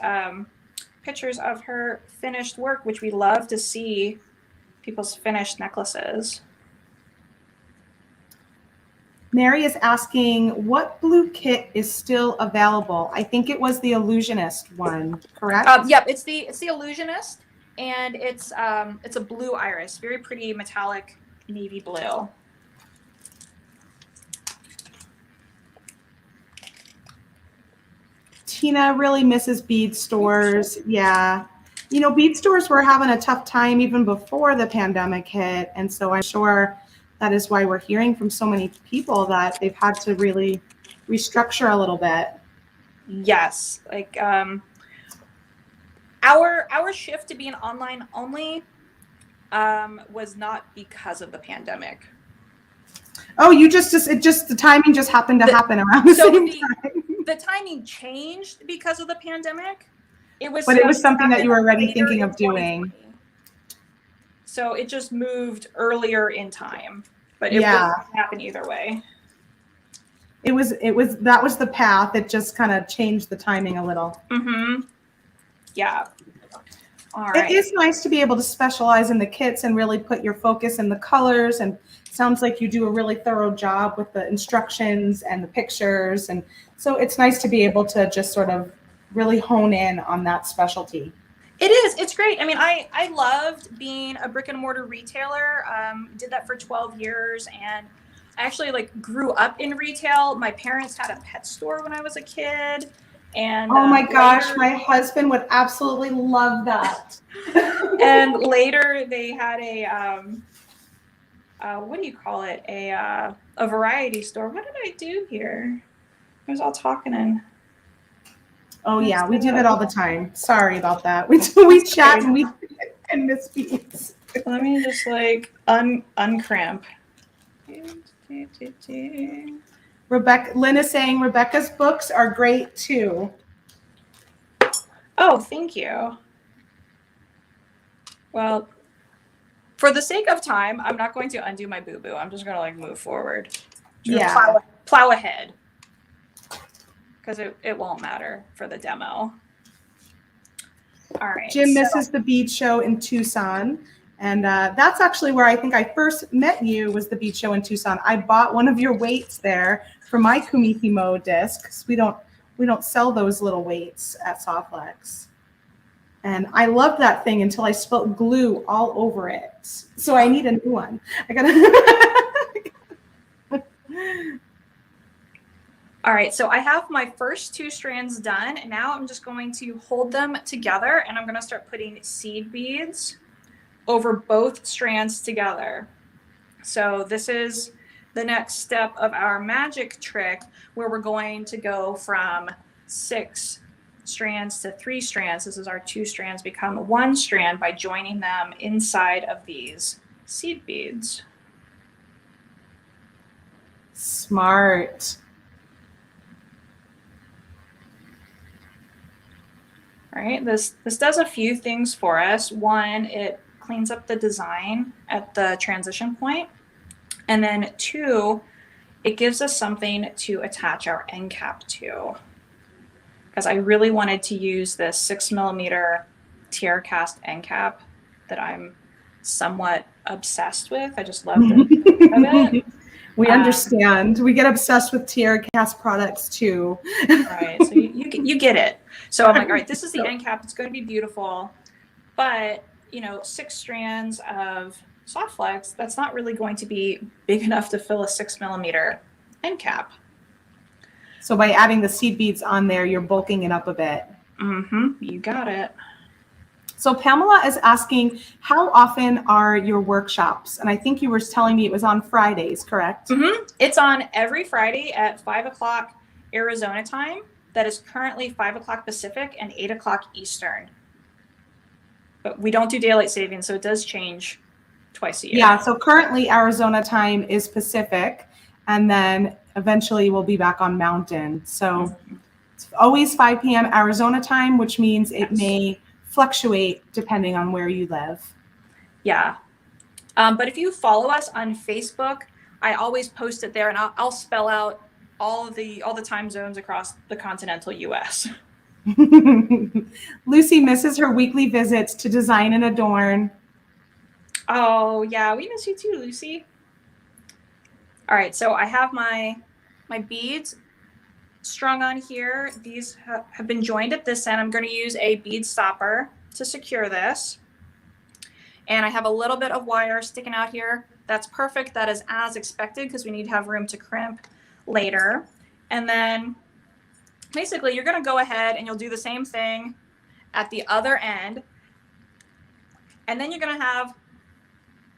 pictures of her finished work, which we love to see people's finished necklaces. Mary is asking, what blue kit is still available? I think it was the Illusionist one, correct? Yep, it's the Illusionist, and it's a blue iris, very pretty metallic navy blue. Tina really misses bead stores. Yeah. You know, bead stores were having a tough time even before the pandemic hit. And so I'm sure that is why we're hearing from so many people that they've had to really restructure a little bit. Yes. Like our shift to being online only was not because of the pandemic. Oh, the timing just happened to happen around the same time. The timing changed because of the pandemic. It was something that you were already thinking of doing. So it just moved earlier in time, but it would happen either way. That was the path. It just kind of changed the timing a little. Mm-hmm. Yeah. All right. It is nice to be able to specialize in the kits and really put your focus in the colors, and sounds like you do a really thorough job with the instructions and the pictures. And so it's nice to be able to just sort of really hone in on that specialty. It is. It's great. I mean, I loved being a brick and mortar retailer. Did that for 12 years, and I actually like grew up in retail. My parents had a pet store when I was a kid. And oh my gosh, my husband would absolutely love that. And later they had a what do you call it? A variety store. What did I do here? I was all talking and oh yeah, we do that all the time. Sorry about that. We chat and we and miss beats. Let me just like uncramp. Lynn is saying Rebecca's books are great too. Oh, thank you. Well, for the sake of time, I'm not going to undo my boo-boo. I'm just going to like move forward. Plow ahead. Because it won't matter for the demo. All right. Jim misses the bead show in Tucson. And that's actually where I think I first met you, was the bead show in Tucson. I bought one of your weights there for my Kumihimo disc, because we don't sell those little weights at Softflex. And I loved that thing until I spilled glue all over it. So I need a new one. I gotta. All right, so I have my first 2 strands done, and now I'm just going to hold them together, and I'm going to start putting seed beads over both strands together. So this is the next step of our magic trick, where we're going to go from 6 strands to 3 strands. This is our 2 strands become 1 strand by joining them inside of these seed beads. Smart. All right, this does a few things for us. One, it cleans up the design at the transition point. And then 2, it gives us something to attach our end cap to. Because I really wanted to use this 6mm tear cast end cap that I'm somewhat obsessed with. I just love the of it. We understand. We get obsessed with Tiara Cast products too. Right. So you get it. So I'm like, all right, this is the end cap. It's going to be beautiful, but 6 strands of soft flex, that's not really going to be big enough to fill a 6mm end cap. So by adding the seed beads on there, you're bulking it up a bit. You got it. So Pamela is asking, how often are your workshops? And I think you were telling me it was on Fridays, correct? It's on every Friday at 5 o'clock Arizona time. That is currently 5 o'clock Pacific and 8 o'clock Eastern. But we don't do daylight savings, so it does change twice a year. Yeah, so currently Arizona time is Pacific, and then eventually we'll be back on Mountain. So it's always 5 p.m. Arizona time, which means it may fluctuate depending on where you live. Yeah. But if you follow us on Facebook, I always post it there, and I'll spell out all the time zones across the continental U.S. Lucy misses her weekly visits to design and adorn. Oh yeah, we miss you too, Lucy. All right, so I have my beads strung on here. These have been joined at this end. I'm going to use a bead stopper to secure this. And I have a little bit of wire sticking out here. That's perfect. That is as expected because we need to have room to crimp later. And then basically you're going to go ahead and you'll do the same thing at the other end. And then you're going to have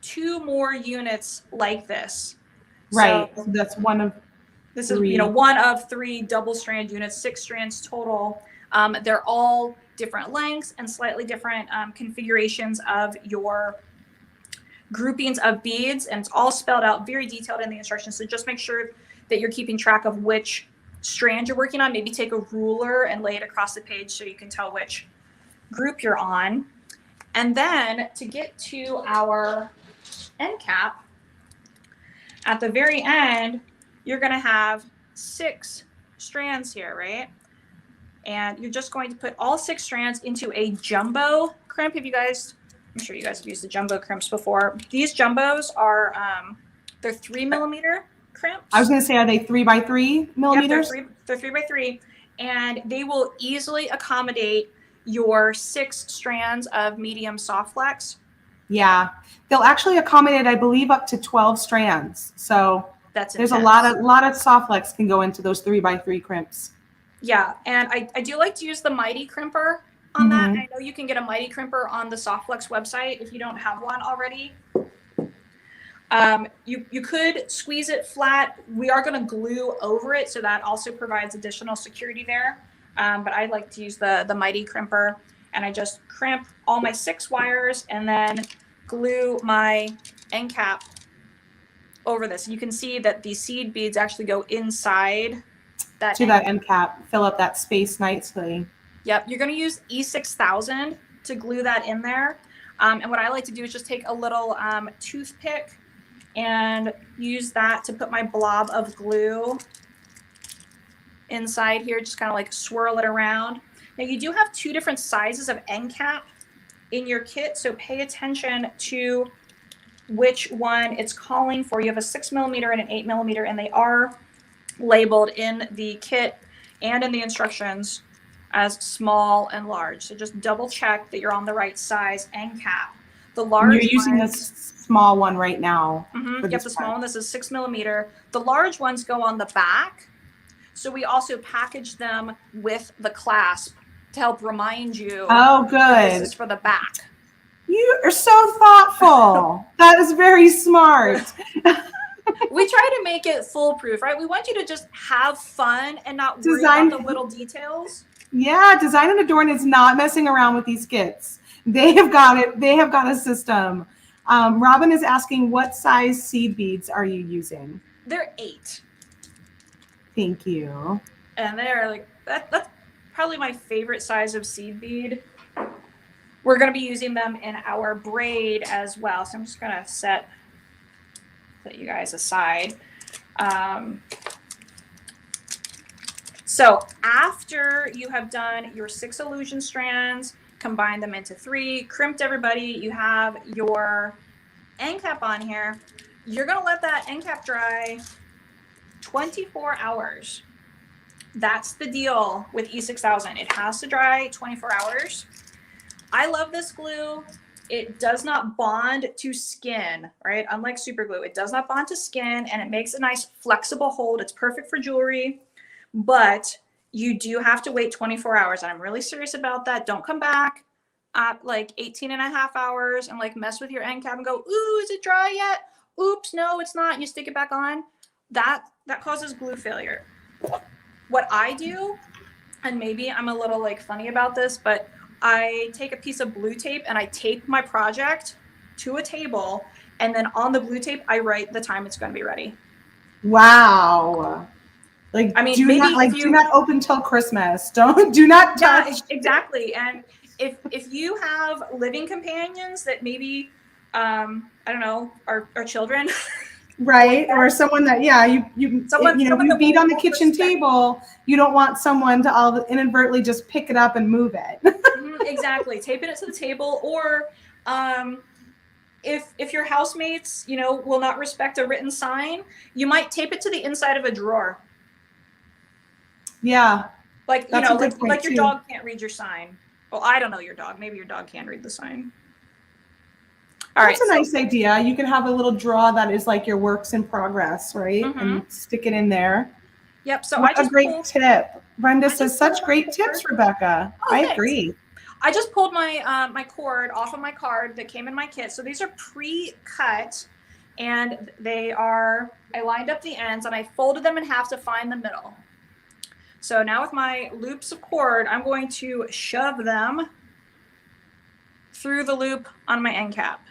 2 more units like this. Right. So that's one of this three. is, one of 3 double strand units, 6 strands total. They're all different lengths and slightly different configurations of your groupings of beads, and it's all spelled out very detailed in the instructions. So just make sure that you're keeping track of which strand you're working on. Maybe take a ruler and lay it across the page so you can tell which group you're on. And then to get to our end cap, at the very end, you're going to have 6 strands here, right? And you're just going to put all 6 strands into a jumbo crimp. I'm sure you guys have used the jumbo crimps before. These jumbos are, they're 3mm crimps. I was going to say, are they 3x3 millimeters? Yep, they're 3x3, and they will easily accommodate your 6 strands of medium soft flex. Yeah, they'll actually accommodate, I believe, up to 12 strands. So there's intense. a lot of soft flex can go into those 3x3 crimps. Yeah, and I do like to use the Mighty crimper on that. I know you can get a Mighty crimper on the Softflex website if you don't have one already. You could squeeze it flat. We are going to glue over it, so that also provides additional security there. But I like to use the Mighty crimper, and I just crimp all my 6 wires and then glue my end cap over this. You can see that the seed beads actually go inside that end cap, fill up that space nicely. Yep, you're going to use E6000 to glue that in there. And what I like to do is just take a little toothpick and use that to put my blob of glue inside here, just kind of like swirl it around. Now you do have 2 different sizes of end cap in your kit, so pay attention to which one it's calling for. You have a 6mm and an 8mm, and they are labeled in the kit and in the instructions as small and large. So just double check that you're on the right size end cap. The large You're using this small one right now. Yep, the small one. This is 6mm. The large ones go on the back. So we also package them with the clasp to help remind you. Oh, good. This is for the back. You are so thoughtful. That is very smart. We try to make it foolproof, right? We want you to just have fun and not worry about the little details. Yeah, Design and Adorn is not messing around with these kits. They have got it. They have got a system. Robin is asking, what size seed beads are you using? They're 8. Thank you. And they're like, that's probably my favorite size of seed bead. We're going to be using them in our braid as well. So I'm just going to set you guys aside. So after you have done your 6 illusion strands combined them into 3, crimped everybody. You have your end cap on here. You're gonna let that end cap dry 24 hours. That's the deal with E6000. It has to dry 24 hours. I love this glue. It does not bond to skin, right? Unlike super glue, it does not bond to skin, and it makes a nice flexible hold. It's perfect for jewelry, but you do have to wait 24 hours. And I'm really serious about that. Don't come back at like 18 and a half hours and like mess with your end cap and go, ooh, is it dry yet? Oops, no, it's not. And you stick it back on. That causes glue failure. What I do, and maybe I'm a little like funny about this, but I take a piece of blue tape and I tape my project to a table, and then on the blue tape I write the time it's going to be ready. Wow. Like, I mean, do maybe not, like, if you, do not open till Christmas. Do not touch. yeah, exactly. And if you have living companions that maybe I don't know, are children, right? Or someone that, yeah, you beat on the kitchen table. You don't want someone to inadvertently just pick it up and move it. Exactly. Taping it to the table, or if your housemates, will not respect a written sign, you might tape it to the inside of a drawer. Yeah. Like, That's a good point, like your too. dog can't read your sign. Well, I don't know your dog. Maybe your dog can read the sign. All That's a nice idea. You can have a little drawer that is like your works in progress, right? Mhm. And stick it in there. Yep. So What a great tip. Brenda says, such great pulled tips, Rebecca. Oh, I thanks. agree. I just pulled my my cord off of my card that came in my kit. So these are pre-cut, and I lined up the ends and I folded them in half to find the middle. So now with my loops of cord, I'm going to shove them through the loop on my end cap.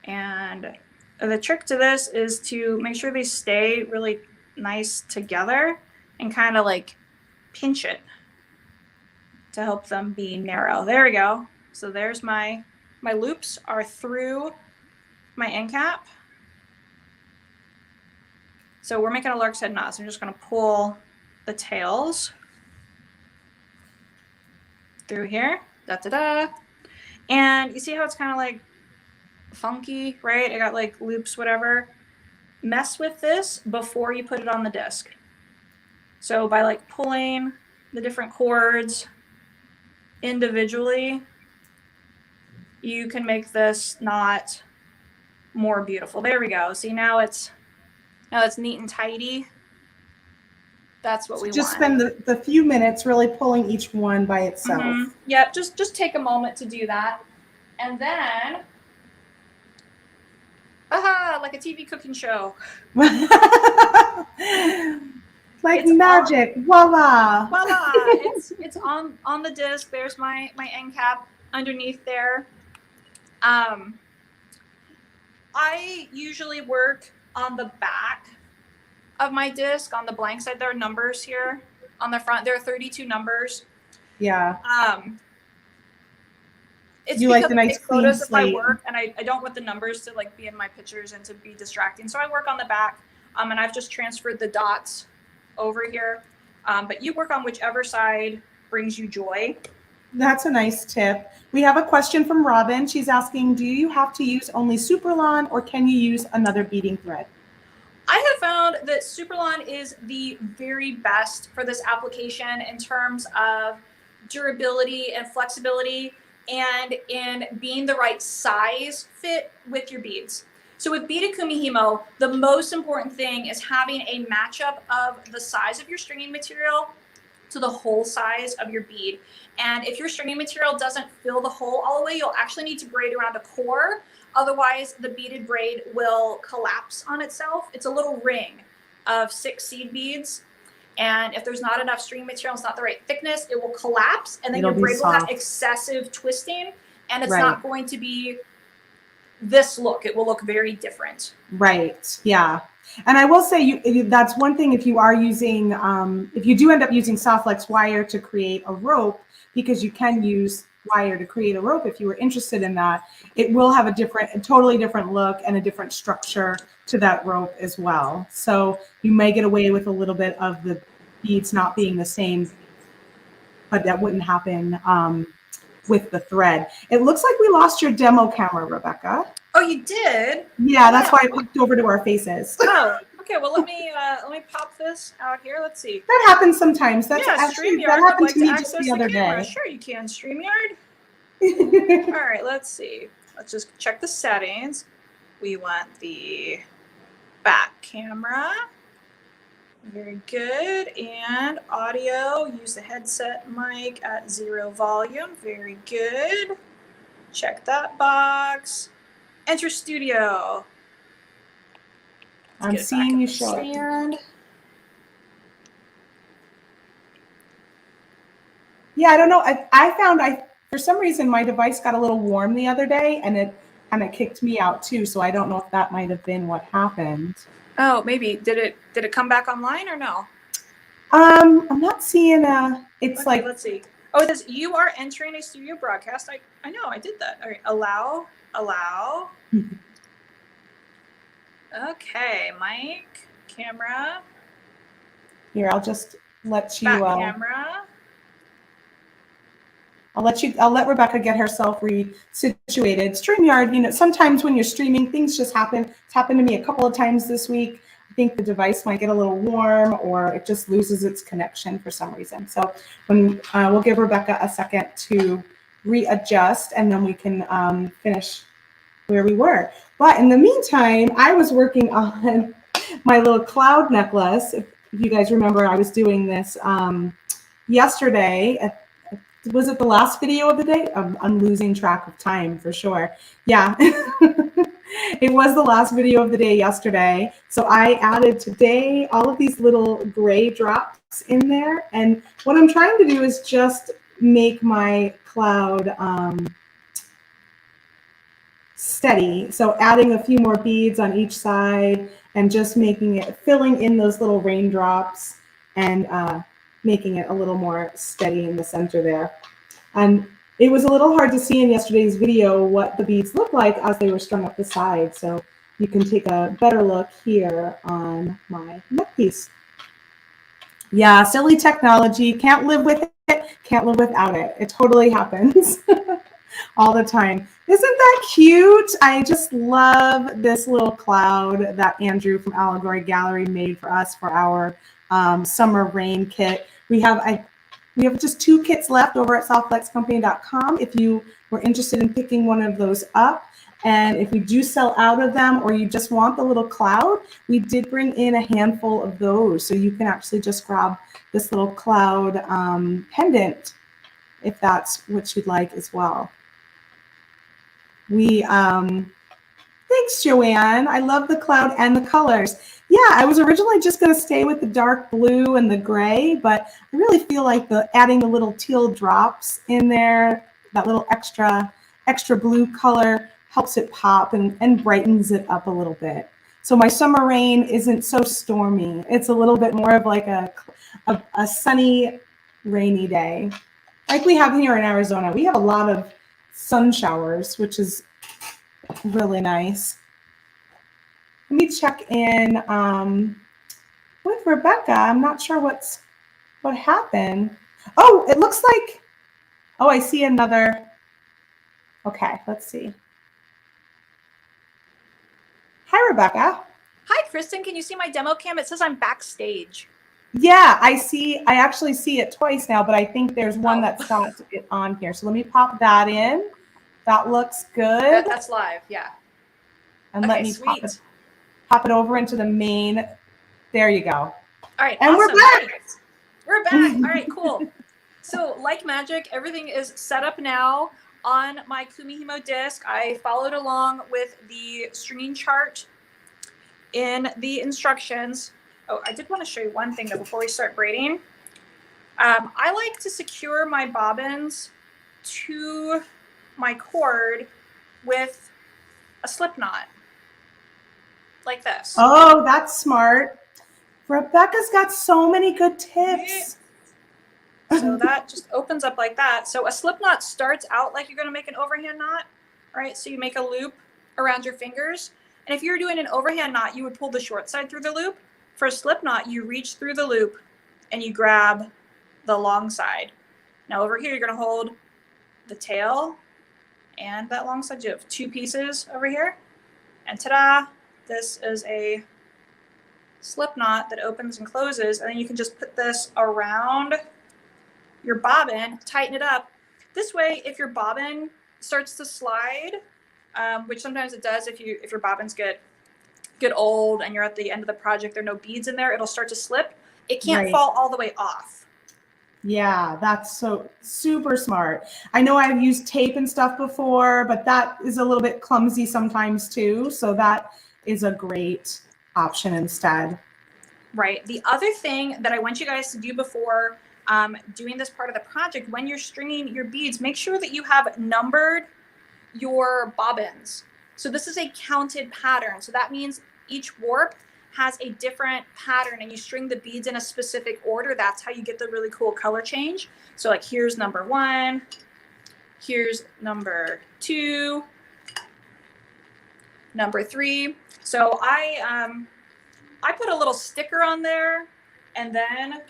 And the trick to this is to make sure they stay really nice together and kind of like pinch it to help them be narrow. There we go. So there's my loops are through my end cap. So we're making a lark's head knot. So I'm just going to pull the tails through here. Da-da-da. And you see how it's kind of like funky, right? I got like loops, whatever. Mess with this before you put it on the disc. So by like pulling the different cords individually, you can make this knot more beautiful. There we go. See, now it's neat and tidy. That's what we Just want. spend the few minutes really pulling each one by itself. Mm-hmm. Yeah, just take a moment to do that. And then, aha, like a TV cooking show. Like It's magic. Voila. Voila! It's on the disc. There's my end cap underneath there. I usually work on the back of my disc. On the blank side, there are numbers here. On the front, there are 32 numbers. Yeah. It's You because like the I nice take photos clean of my slate. work, and I don't want the numbers to like be in my pictures and to be distracting. So I work on the back, and I've just transferred the dots over here. But you work on whichever side brings you joy. That's a nice tip. We have a question from Robin. She's asking, do you have to use only Superlon, or can you use another beading thread? I have found that Superlon is the very best for this application in terms of durability and flexibility, and in being the right size fit with your beads. So with Beaded Kumihimo, the most important thing is having a matchup of the size of your stringing material to the hole size of your bead. And if your stringing material doesn't fill the hole all the way, you'll actually need to braid around a core. Otherwise, the beaded braid will collapse on itself. It's a little ring of 6 seed beads. And if there's not enough stringing material, it's not the right thickness, it will collapse. And then your braid will have excessive twisting. And it's not going to be this look. It will look very different. Right. Yeah. And I will say that's one thing if you are using, if you do end up using Softflex wire to create a rope, because you can use wire to create a rope if you were interested in that, it will have a totally different look and a different structure to that rope as well. So you may get away with a little bit of the beads not being the same but that wouldn't happen with the thread. It looks like we lost your demo camera, Rebecca. Oh, you did? Yeah, that's why I popped over to our faces. Oh, okay. Well, let me pop this out here. Let's see. That happens sometimes. That's yeah, actually StreamYard that would happened like to to me just access the other camera. day. Sure, you can. StreamYard. All right, let's see. Let's just check the settings. We want the back camera. Very good. And audio, use the headset mic at 0 volume. Very good. Check that box. Enter studio. I'm seeing you show it. Stand. Yeah, I don't know. I found for some reason my device got a little warm the other day, and it kind of kicked me out too. So I don't know if that might have been what happened. Oh, maybe. Did it come back online or no? I'm not seeing it's Okay, like, let's see. Oh, it says you are entering a studio broadcast. I know, I did that. All right, allow. Okay, mic, camera, here, I'll just let you, back camera. I'll let Rebecca get herself situated. StreamYard, you know, sometimes when you're streaming, things just happen. It's happened to me a couple of times this week. I think the device might get a little warm, or it just loses its connection for some reason. So when we'll give Rebecca a second to readjust, and then we can finish where we were. But in the meantime, I was working on my little cloud necklace. If you guys remember, I was doing this yesterday. Was it the last video of the day? I'm losing track of time for sure. Yeah, it was the last video of the day yesterday. So I added today all of these little gray drops in there. And what I'm trying to do is just make my cloud steady. So adding a few more beads on each side and just filling in those little raindrops and making it a little more steady in the center there. And it was a little hard to see in yesterday's video what the beads look like as they were strung up the side. So you can take a better look here on my neck piece. Yeah, silly technology. Can't live with it, can't live without it. It totally happens all the time. Isn't that cute? I just love this little cloud that Andrew from Allegory Gallery made for us for our summer rain kit. We have just 2 kits left over at softflexcompany.com if you were interested in picking one of those up. And if we do sell out of them, or you just want the little cloud, we did bring in a handful of those. So you can actually just grab this little cloud pendant if that's what you'd like as well. Thanks, Joanne. I love the cloud and the colors. Yeah, I was originally just going to stay with the dark blue and the gray, but I really feel like adding the little teal drops in there, that little extra blue color, helps it pop and brightens it up a little bit. So my summer rain isn't so stormy. It's a little bit more of like a sunny, rainy day. Like we have here in Arizona. We have a lot of sun showers, which is really nice. Let me check in with Rebecca. I'm not sure what happened. Oh, it looks like, oh, I see another. Okay, let's see. Hi, Rebecca. Hi, Kristen. Can you see my demo cam? It says I'm backstage. Yeah, I actually see it twice now, but I think there's one that's got it on here. So let me pop that in. That looks good. That's live, yeah. And let me pop it over into the main. There you go. All right, and awesome. we're back. We're back. All right, cool. So like magic, everything is set up now on my Kumihimo disc. I followed along with the stringing chart in the instructions. Oh, I did want to show you one thing though before we start braiding. I like to secure my bobbins to my cord with a slip knot. Like this. Oh, that's smart. Rebecca's got so many good tips. So that just opens up like that. So a slip knot starts out like you're going to make an overhand knot, right? So you make a loop around your fingers. And if you're doing an overhand knot, you would pull the short side through the loop. For a slip knot, you reach through the loop and you grab the long side. Now over here, you're going to hold the tail and that long side. You have 2 pieces over here. And ta-da, this is a slip knot that opens and closes. And then you can just put this around your bobbin, tighten it up. This way, if your bobbin starts to slide, which sometimes it does if your bobbins get old and you're at the end of the project, there are no beads in there, it'll start to slip. It can't fall all the way off. Yeah, that's so super smart. I know I've used tape and stuff before, but that is a little bit clumsy sometimes too. So that is a great option instead. Right. The other thing that I want you guys to do before doing this part of the project, when you're stringing your beads, make sure that you have numbered your bobbins. So this is a counted pattern. So that means each warp has a different pattern and you string the beads in a specific order. That's how you get the really cool color change. So like here's number 1, here's number 2, number 3. So I put a little sticker on there and then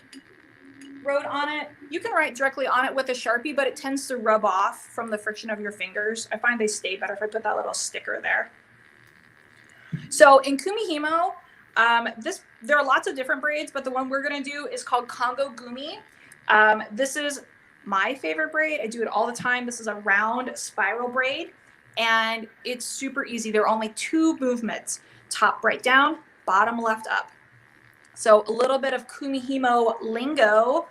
wrote on it. You can write directly on it with a Sharpie, but it tends to rub off from the friction of your fingers. I find they stay better if I put that little sticker there. So in Kumihimo, there are lots of different braids, but the one we're going to do is called Congo Gumi. This is my favorite braid. I do it all the time. This is a round spiral braid, and it's super easy. There are only 2 movements, top right down, bottom left up. So a little bit of Kumihimo lingo.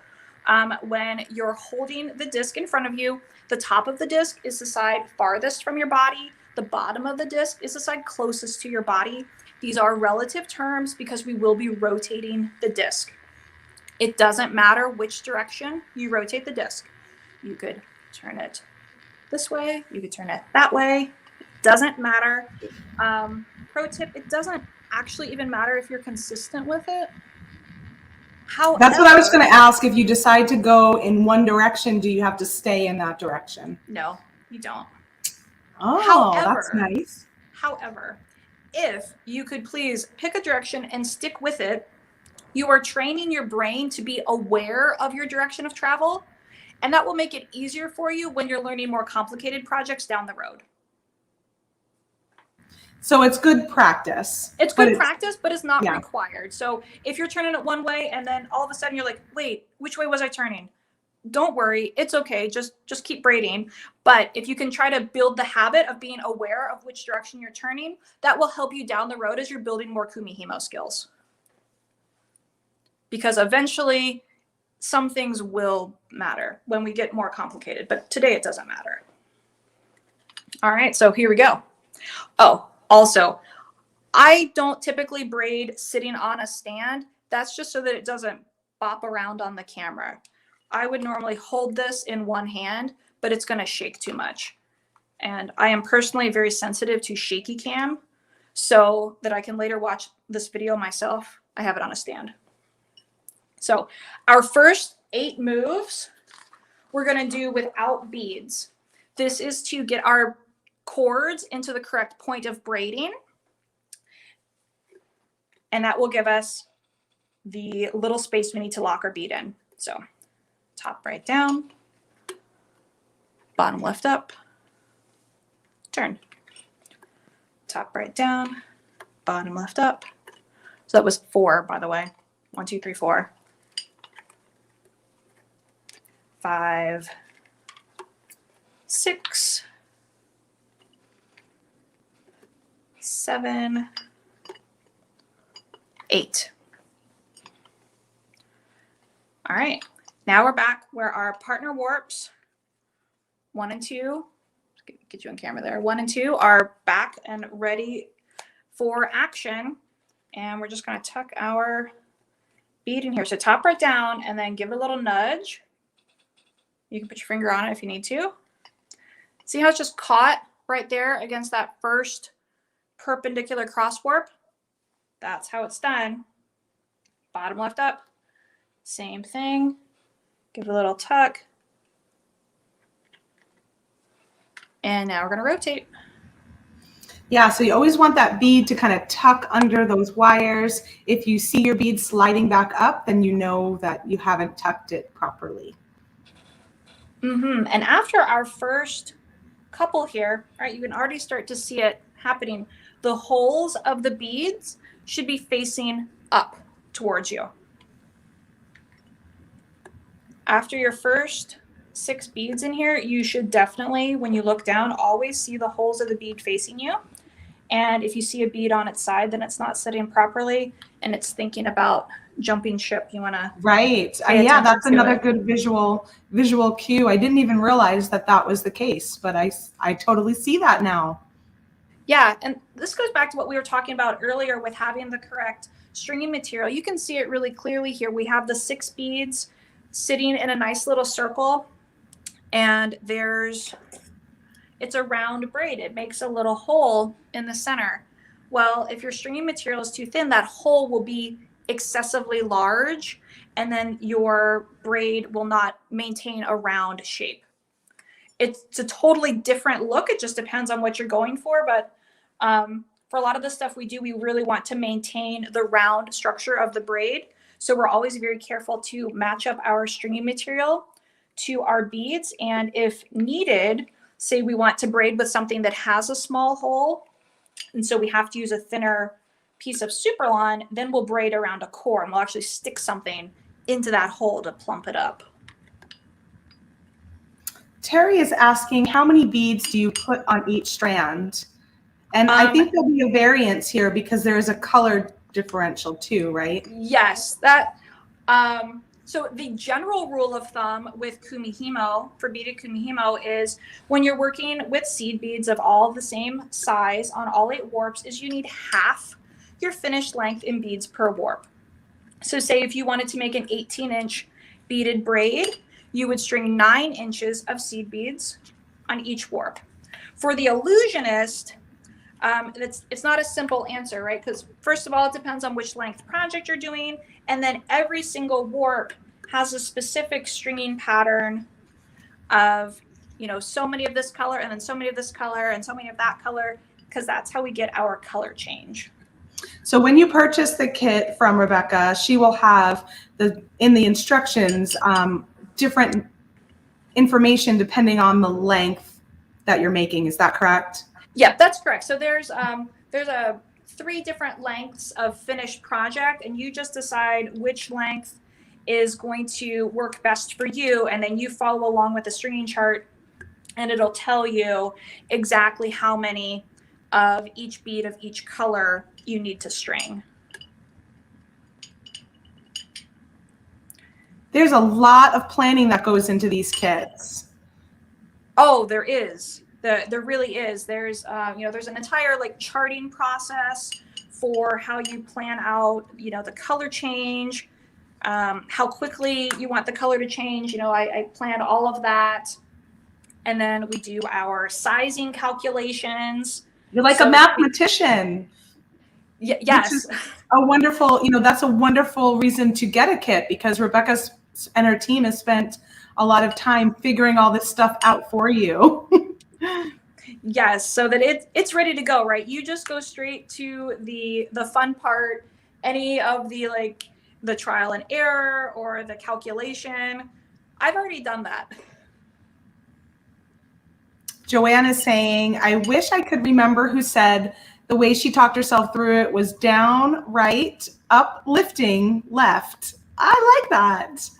When you're holding the disc in front of you, the top of the disc is the side farthest from your body. The bottom of the disc is the side closest to your body. These are relative terms because we will be rotating the disc. It doesn't matter which direction you rotate the disc. You could turn it this way. You could turn it that way. It doesn't matter. Pro tip, it doesn't actually even matter if you're consistent with it. However, that's what I was going to ask. If you decide to go in one direction, do you have to stay in that direction? No, you don't. Oh, that's nice. However, if you could please pick a direction and stick with it, you are training your brain to be aware of your direction of travel, and that will make it easier for you when you're learning more complicated projects down the road. So it's good practice. It's good practice, but it's not yeah. required. So if you're turning it one way and then all of a sudden you're like, wait, which way was I turning? Don't worry. It's okay. Just keep braiding. But if you can try to build the habit of being aware of which direction you're turning, that will help you down the road as you're building more Kumihimo skills. Because eventually some things will matter when we get more complicated, but today it doesn't matter. All right, so here we go. Oh, also, I don't typically braid sitting on a stand. That's just so that it doesn't bop around on the camera. I would normally hold this in one hand, but it's going to shake too much. And I am personally very sensitive to shaky cam, so that I can later watch this video myself. I have it on a stand. So our first 8 moves, we're going to do without beads. This is to get our cords into the correct point of braiding. And that will give us the little space we need to lock our bead in. So top right down, bottom left up, turn. Top right down, bottom left up. So that was 4, by the way. 1, 2, 3, 4. 5, 6, 7, 8. All right, now we're back where our partner warps 1 and 2, get you on camera there, 1 and 2 are back and ready for action. And we're just gonna tuck our bead in here. So top right down and then give it a little nudge. You can put your finger on it if you need to. See how it's just caught right there against that first perpendicular cross warp? That's how it's done. Bottom left up, same thing. Give it a little tuck. And now we're gonna rotate. Yeah, so you always want that bead to kind of tuck under those wires. If you see your bead sliding back up, then you know that you haven't tucked it properly. And after our first couple here, right, you can already start to see it happening. The holes of the beads should be facing up towards you. After your first 6 beads in here, you should definitely, when you look down, always see the holes of the bead facing you. And if you see a bead on its side, then it's not sitting properly and it's thinking about jumping ship. You want to yeah, that's another good visual cue. I didn't even realize that that was the case, but I totally see that now. Yeah, and this goes back to what we were talking about earlier with having the correct stringing material. You can see it really clearly here. We have the 6 beads sitting in a nice little circle, and it's a round braid. It makes a little hole in the center. Well, if your stringing material is too thin, that hole will be excessively large, and then your braid will not maintain a round shape. It's a totally different look. It just depends on what you're going for. But for a lot of the stuff we do, we really want to maintain the round structure of the braid. So we're always very careful to match up our stringing material to our beads. And if needed, say we want to braid with something that has a small hole, and so we have to use a thinner piece of Superlon, then we'll braid around a core and we'll actually stick something into that hole to plump it up. Terry is asking, how many beads do you put on each strand? And I think there'll be a variance here because there's a color differential too, right? Yes, so the general rule of thumb with Kumihimo, for beaded Kumihimo, is when you're working with seed beads of all the same size on all 8 warps, is you need half your finished length in beads per warp. So say if you wanted to make an 18-inch beaded braid, you would string 9 inches of seed beads on each warp. For the Illusionist, it's not a simple answer, right? Because first of all, it depends on which length project you're doing, and then every single warp has a specific stringing pattern of, so many of this color, and then so many of this color, and so many of that color, because that's how we get our color change. So when you purchase the kit from Rebecca, she will have in the instructions different information depending on the length that you're making. Is that correct? Yeah, that's correct. So there's 3 different lengths of finished project, and you just decide which length is going to work best for you, and then you follow along with the stringing chart, and it'll tell you exactly how many of each bead of each color you need to string. There's a lot of planning that goes into these kits. Oh, there is. There really is. There's there's an entire charting process for how you plan out the color change, how quickly you want the color to change. I planned all of that, and then we do our sizing calculations. You're like a mathematician. Yes. A wonderful, that's a wonderful reason to get a kit, because Rebecca and her team has spent a lot of time figuring all this stuff out for you. Yes, so that it's ready to go, right? You just go straight to the fun part, any of the trial and error or the calculation. I've already done that. Joanne is saying, I wish I could remember who said the way she talked herself through it was down, right, up, lifting, left. I like that.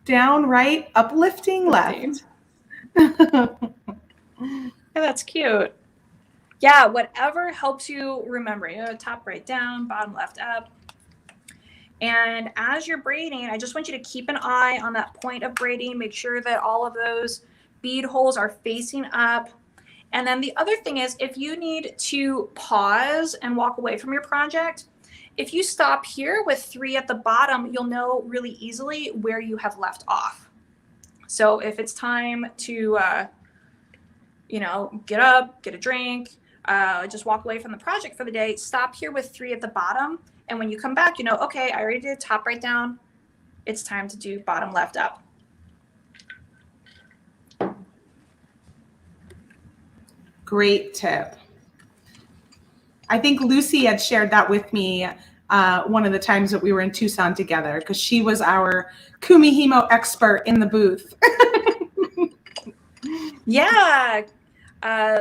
Down, right, uplifting, left. Yeah, that's cute. Yeah, whatever helps you remember. Top right down, bottom left up. And as you're braiding, I just want you to keep an eye on that point of braiding. Make sure that all of those bead holes are facing up. And then the other thing is, if you need to pause and walk away from your project, if you stop here with 3 at the bottom, you'll know really easily where you have left off. So if it's time to, get up, get a drink, just walk away from the project for the day, stop here with 3 at the bottom. And when you come back, okay, I already did top right down. It's time to do bottom left up. Great tip. I think Lucy had shared that with me one of the times that we were in Tucson together, because she was our Kumihimo expert in the booth. Yeah.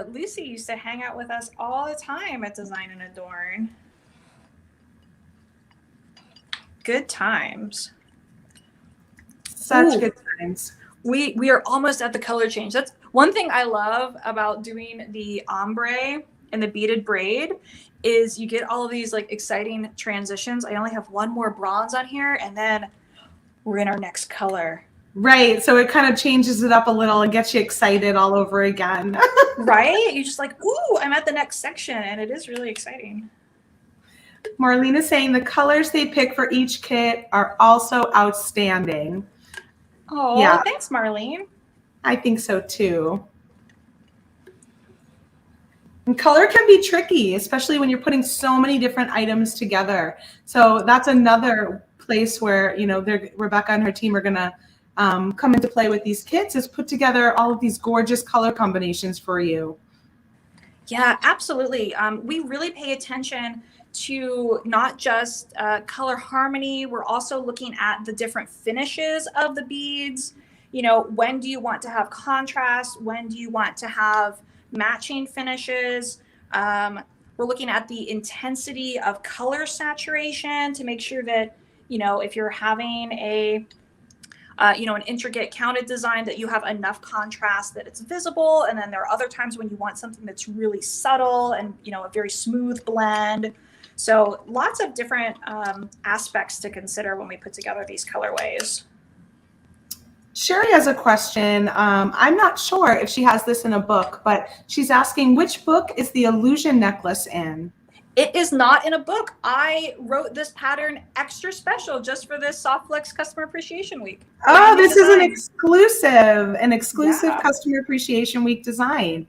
Lucy used to hang out with us all the time at Design and Adorn. Good times. Such good times. We are almost at the color change. That's one thing I love about doing the ombre and the beaded braid is you get all of these like exciting transitions. I only have one more bronze on here and then we're in our next color. Right. So it kind of changes it up a little and gets you excited all over again. Right? You're just like, ooh, I'm at the next section. And it is really exciting. Marlene is saying the colors they pick for each kit are also outstanding. Oh, yeah. Thanks, Marlene. I think so too. And color can be tricky, especially when you're putting so many different items together. So that's another place where, you know, Rebecca and her team are going to come into play with these kits, is put together all of these gorgeous color combinations for you. Yeah, absolutely. We really pay attention to not just color harmony. We're also looking at the different finishes of the beads. You know, when do you want to have contrast? When do you want to have matching finishes? We're looking at the intensity of color saturation to make sure that, you know, if you're having a an intricate counted design, that you have enough contrast that it's visible. And then there are other times when you want something that's really subtle and, you know, a very smooth blend. So lots of different aspects to consider when we put together these colorways. Sherry has a question. I'm not sure if she has this in a book, but she's asking, which book is the illusion necklace in? It is not in a book. I wrote this pattern extra special just for this Soft Flex Customer Appreciation Week. Oh, this is an exclusive Yeah. Customer Appreciation Week design.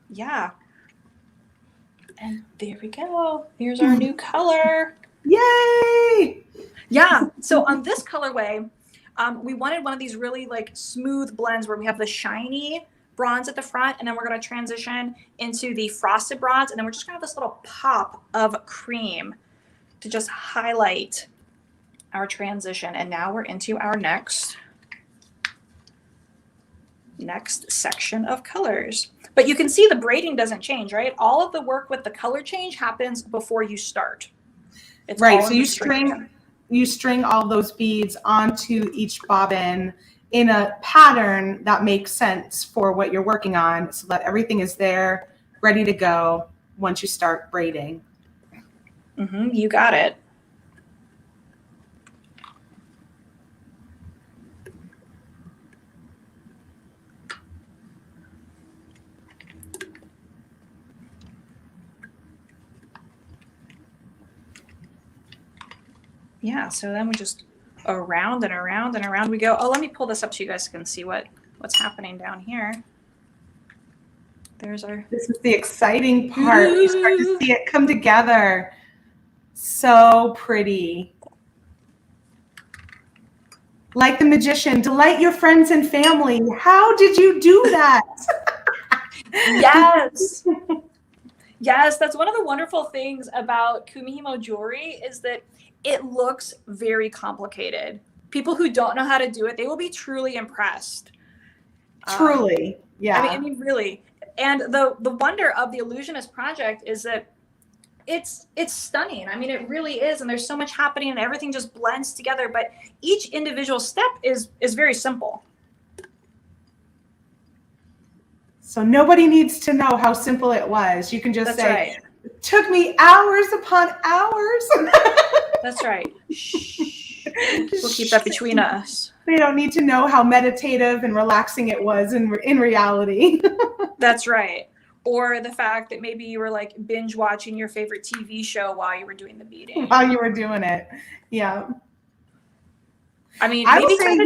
Yeah. And there we go. Here's our new color. Yay! Yeah. So on this colorway, we wanted one of these really like smooth blends where we have the shiny bronze at the front, and then we're going to transition into the frosted bronze, and then we're just going to have this little pop of cream to just highlight our transition. And now we're into our next section of colors. But you can see the braiding doesn't change, right? All of the work with the color change happens before you start. It's right. all So in you string all those beads onto each bobbin in a pattern that makes sense for what you're working on, so that everything is there, ready to go once you start braiding. Mm-hmm, you got it. Yeah, so then we just around and around and around we go. Oh, let me pull this up so you guys can see what's happening down here. There's our... This is the exciting part. You start to see it come together. So pretty. Like the magician, delight your friends and family. How did you do that? Yes. Yes, that's one of the wonderful things about Kumihimo jewelry is that it looks very complicated. People who don't know how to do it, they will be truly impressed. Truly, yeah. I mean, really. And the wonder of the Illusionist project is that it's stunning. I mean, it really is. And there's so much happening and everything just blends together. But each individual step is very simple. So nobody needs to know how simple it was. You can just say, right. It took me hours upon hours. That's right. Shh. We'll keep that between us. They don't need to know how meditative and relaxing it was in reality. That's right. Or the fact that maybe you were like binge watching your favorite TV show while you were doing the beading. While you were doing it. Yeah. I mean, I maybe will say turn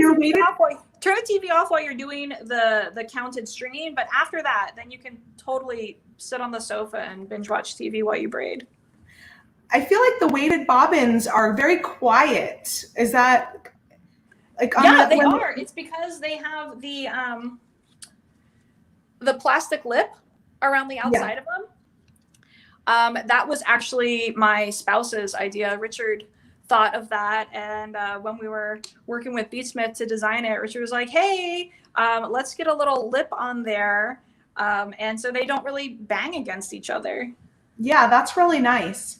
the TV off while you're doing the counted stringing, but after that, then you can totally sit on the sofa and binge watch TV while you braid. I feel like the weighted bobbins are very quiet. Is that like? Yeah, they are. It's because they have the plastic lip around the outside of them. That was actually my spouse's idea. Richard thought of that, and when we were working with Beadsmith to design it, Richard was like, hey, let's get a little lip on there, and so they don't really bang against each other. Yeah, that's really nice.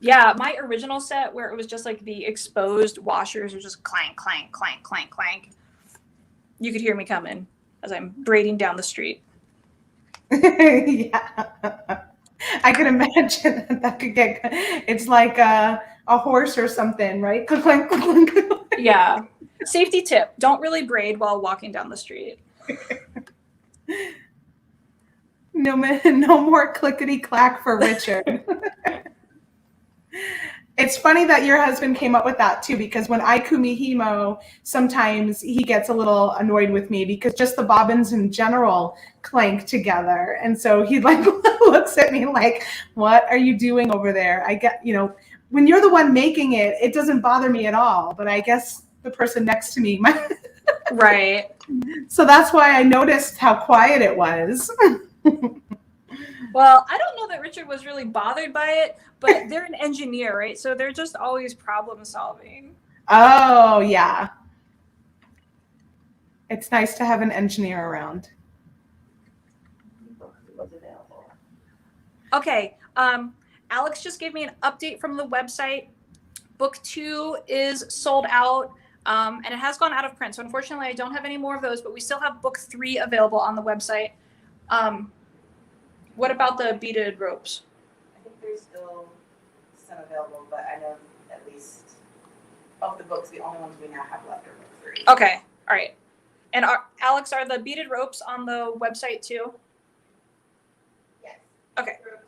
Yeah, my original set where it was just like the exposed washers were just clank, clank, clank, clank, clank. You could hear me coming as I'm braiding down the street. Yeah. I can imagine that could get, it's like a horse or something, right? Clink, clink, clink, clink. Yeah. Safety tip, don't really braid while walking down the street. No more clickety clack for Richard. It's funny that your husband came up with that too, because when I Kumihimo, sometimes he gets a little annoyed with me because just the bobbins in general clank together. And so he like looks at me like, what are you doing over there? I get, when you're the one making it, it doesn't bother me at all. But I guess the person next to me might. Right. So that's why I noticed how quiet it was. Well, I don't know that Richard was really bothered by it, but they're an engineer, right? So they're just always problem solving. Oh, yeah. It's nice to have an engineer around. Okay. Alex just gave me an update from the website. Book 2 is sold out, and it has gone out of print. So unfortunately, I don't have any more of those, but we still have book 3 available on the website. What about the beaded ropes? I think there's still some available, but I know at least of the books, the only ones we now have left are book 3. Okay, all right. And Alex, are the beaded ropes on the website too? Yes. Okay. Ropes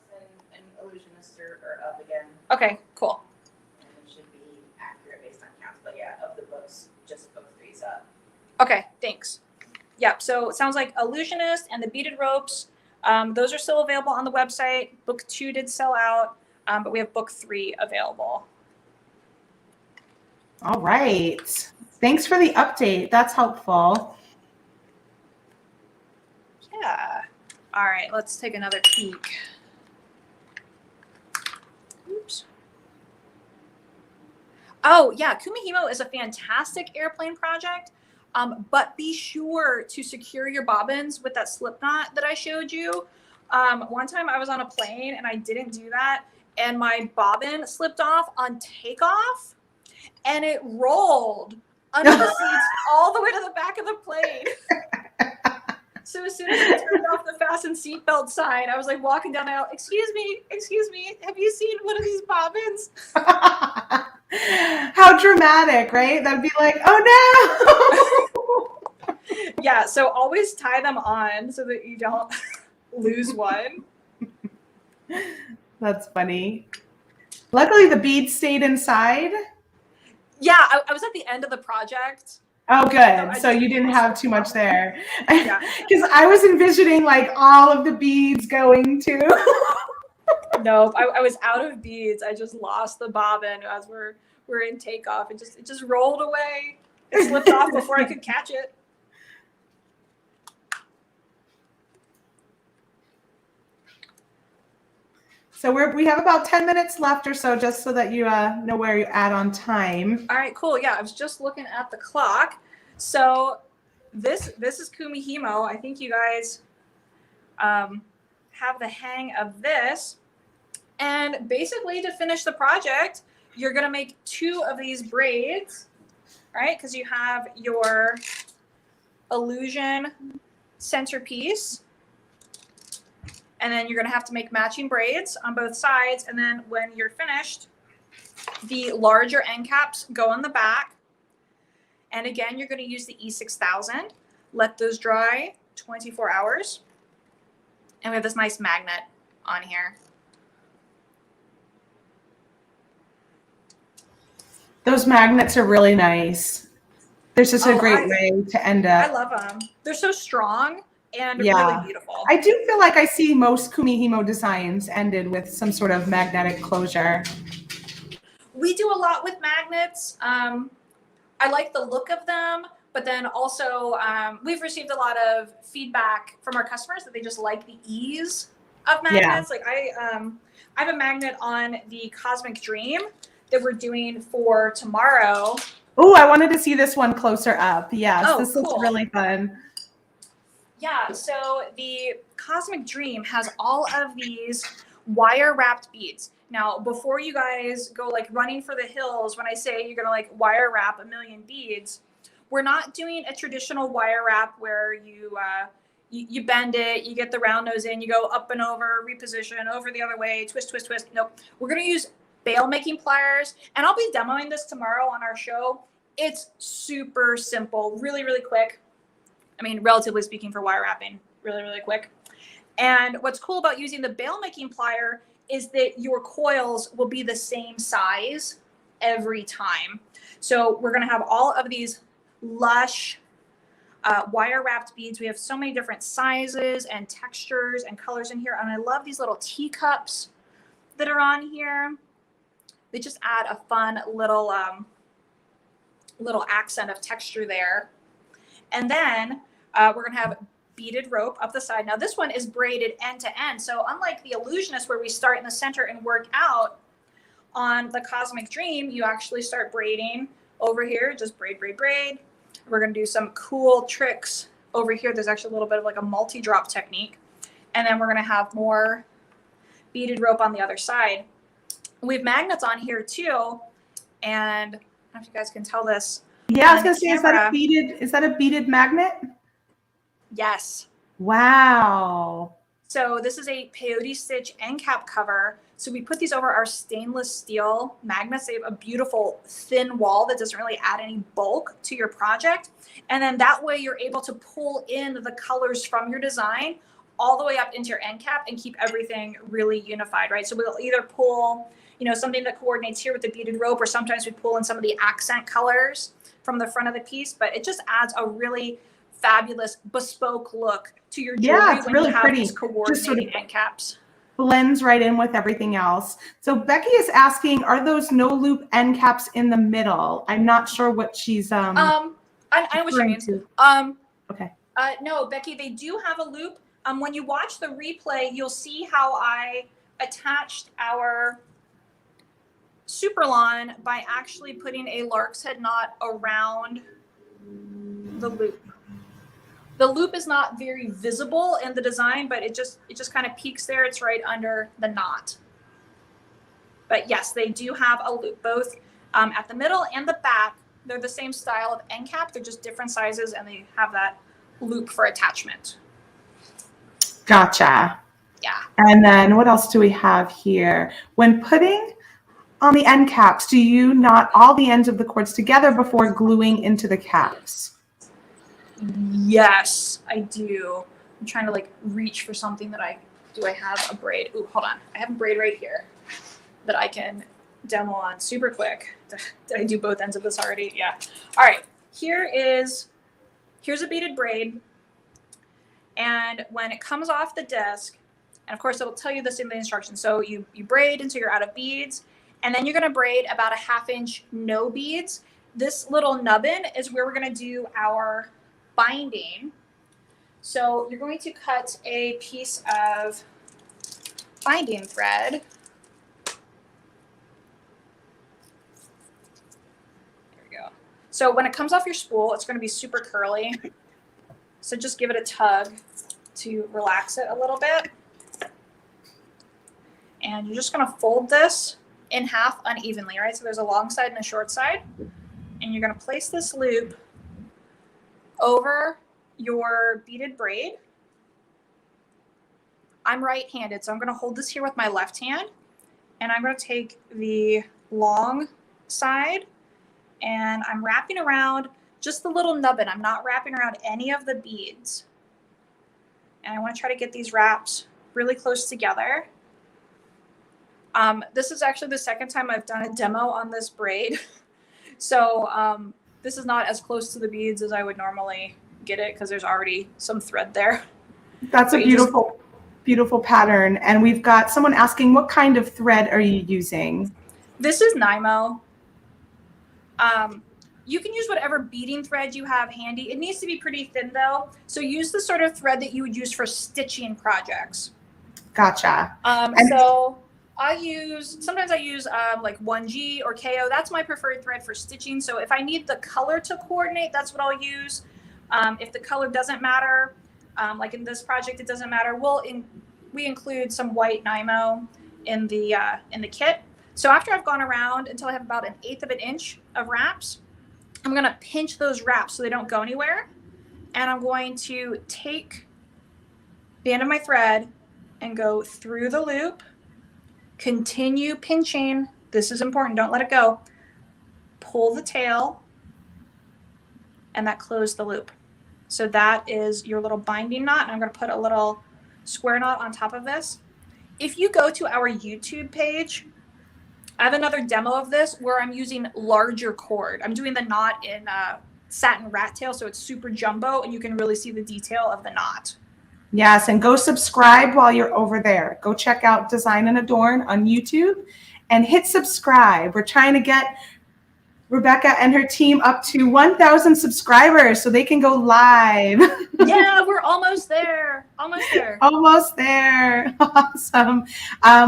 and Illusionist are up again. Okay, cool. And it should be accurate based on counts, but yeah, of the books, just book 3's up. Okay, thanks. Yep, so it sounds like Illusionist and the beaded ropes, those are still available on the website. Book 2 did sell out, but we have book 3 available. All right. Thanks for the update. That's helpful. Yeah. All right, let's take another peek. Oops. Oh, yeah, Kumihimo is a fantastic airplane project. But be sure to secure your bobbins with that slip knot that I showed you. One time I was on a plane and I didn't do that, and my bobbin slipped off on takeoff, and it rolled under the seats all the way to the back of the plane. So as soon as I turned off the fasten seatbelt sign, I was like walking down the aisle, excuse me, have you seen one of these bobbins? How dramatic, right? That'd be like, oh no. Yeah, so always tie them on so that you don't lose one. That's funny. Luckily, the beads stayed inside. Yeah, I was at the end of the project. Oh, good. So you didn't have too much there. Yeah. Because I was envisioning like all of the beads going to. Nope, I was out of beads. I just lost the bobbin as we're in takeoff. It just rolled away. It slipped off before I could catch it. So we have about 10 minutes left or so, just so that you know where you're at on time. All right, cool. Yeah, I was just looking at the clock. So this is Kumihimo. I think you guys have the hang of this. And basically, to finish the project, you're going to make 2 of these braids, right? Because you have your illusion centerpiece. And then you're going to have to make matching braids on both sides. And then when you're finished, the larger end caps go on the back. And again, you're going to use the E6000. Let those dry 24 hours. And we have this nice magnet on here. Those magnets are really nice. They're just a great way to end up. I love them. They're so strong and Yeah. really beautiful. I do feel like I see most Kumihimo designs ended with some sort of magnetic closure. We do a lot with magnets. I like the look of them, But then also, we've received a lot of feedback from our customers that they just like the ease of magnets. Like I have a magnet on the Cosmic Dream that we're doing for tomorrow. Oh, I wanted to see this one closer up. Yes, this looks cool. really fun. Yeah, so the Cosmic Dream has all of these wire wrapped beads. Now, before you guys go like running for the hills, when I say you're gonna like wire wrap a million beads, we're not doing a traditional wire wrap where you bend it, you get the round nose in, you go up and over, reposition, over the other way, twist, twist, twist. Nope. We're going to use bail making pliers, and I'll be demoing this tomorrow on our show. It's super simple, really, really quick. I mean, relatively speaking for wire wrapping, really, really quick. And what's cool about using the bail making plier is that your coils will be the same size every time. So we're going to have all of these lush wire wrapped beads. We have so many different sizes and textures and colors in here. And I love these little teacups that are on here. They just add a fun little accent of texture there. And then we're going to have beaded rope up the side. Now this one is braided end to end. So unlike the Illusionist where we start in the center and work out, on the Cosmic Dream, you actually start braiding over here, just braid, braid, braid. We're going to do some cool tricks over here. There's actually a little bit of like a multi-drop technique. And then we're going to have more beaded rope on the other side. We have magnets on here too. And I don't know if you guys can tell this. Yeah, I was going to say, is that a beaded magnet? Yes. Wow. So this is a peyote stitch end cap cover. So we put these over our stainless steel magnets. They have a beautiful thin wall that doesn't really add any bulk to your project. And then that way you're able to pull in the colors from your design all the way up into your end cap and keep everything really unified, right? So we'll either pull, something that coordinates here with the beaded rope, or sometimes we pull in some of the accent colors from the front of the piece, but it just adds a really fabulous bespoke look to your jewelry when really you have pretty. these coordinating end caps. Blends right in with everything else. So Becky is asking, are those no loop end caps in the middle? I'm not sure what she's I know what you mean. Okay. No, Becky, they do have a loop. When you watch the replay, you'll see how I attached our Superlon by actually putting a lark's head knot around the loop. The loop is not very visible in the design, but it just kind of peeks there. It's right under the knot. But yes, they do have a loop, both at the middle and the back. They're the same style of end cap. They're just different sizes, and they have that loop for attachment. Gotcha. Yeah. And then what else do we have here? When putting on the end caps, do you knot all the ends of the cords together before gluing into the caps? Yes, I do. I'm trying to reach for something that I have a braid. Ooh, hold on. I have a braid right here that I can demo on super quick. Did I do both ends of this already? Yeah. All right. Here's a beaded braid. And when it comes off the disc, and of course it'll tell you this in the instructions. So you braid until you're out of beads, and then you're going to braid about a 1/2 inch no beads. This little nubbin is where we're going to do our binding. So you're going to cut a piece of binding thread. There we go. So when it comes off your spool, it's going to be super curly. So just give it a tug to relax it a little bit. And you're just going to fold this in half unevenly, right? So there's a long side and a short side. And you're going to place this loop over your beaded braid. I'm right-handed, so I'm going to hold this here with my left hand. And I'm going to take the long side, and I'm wrapping around just the little nubbin. I'm not wrapping around any of the beads. And I want to try to get these wraps really close together. This is actually the second time I've done a demo on this braid. So this is not as close to the beads as I would normally get it because there's already some thread there. That's a beautiful, beautiful pattern. And we've got someone asking, what kind of thread are you using? This is Nymo. You can use whatever beading thread you have handy. It needs to be pretty thin though. So use the sort of thread that you would use for stitching projects. Gotcha. So sometimes I use like 1G or CAW. That's my preferred thread for stitching. So if I need the color to coordinate, that's what I'll use. If the color doesn't matter, like in this project, it doesn't matter. We include some white Nymo in the kit. So after I've gone around until I have about 1/8 of an inch of wraps, I'm going to pinch those wraps so they don't go anywhere. And I'm going to take the end of my thread and go through the loop, continue pinching. This is important. Don't let it go. Pull the tail, and that closed the loop. So that is your little binding knot. And I'm going to put a little square knot on top of this. If you go to our YouTube page, I have another demo of this where I'm using larger cord. I'm doing the knot in satin rat tail, so it's super jumbo, and you can really see the detail of the knot. Yes, and go subscribe while you're over there. Go check out Design and Adorn on YouTube and hit subscribe. We're trying to get Rebecca and her team up to 1,000 subscribers so they can go live. Yeah, we're almost there. Almost there. Almost there. Awesome.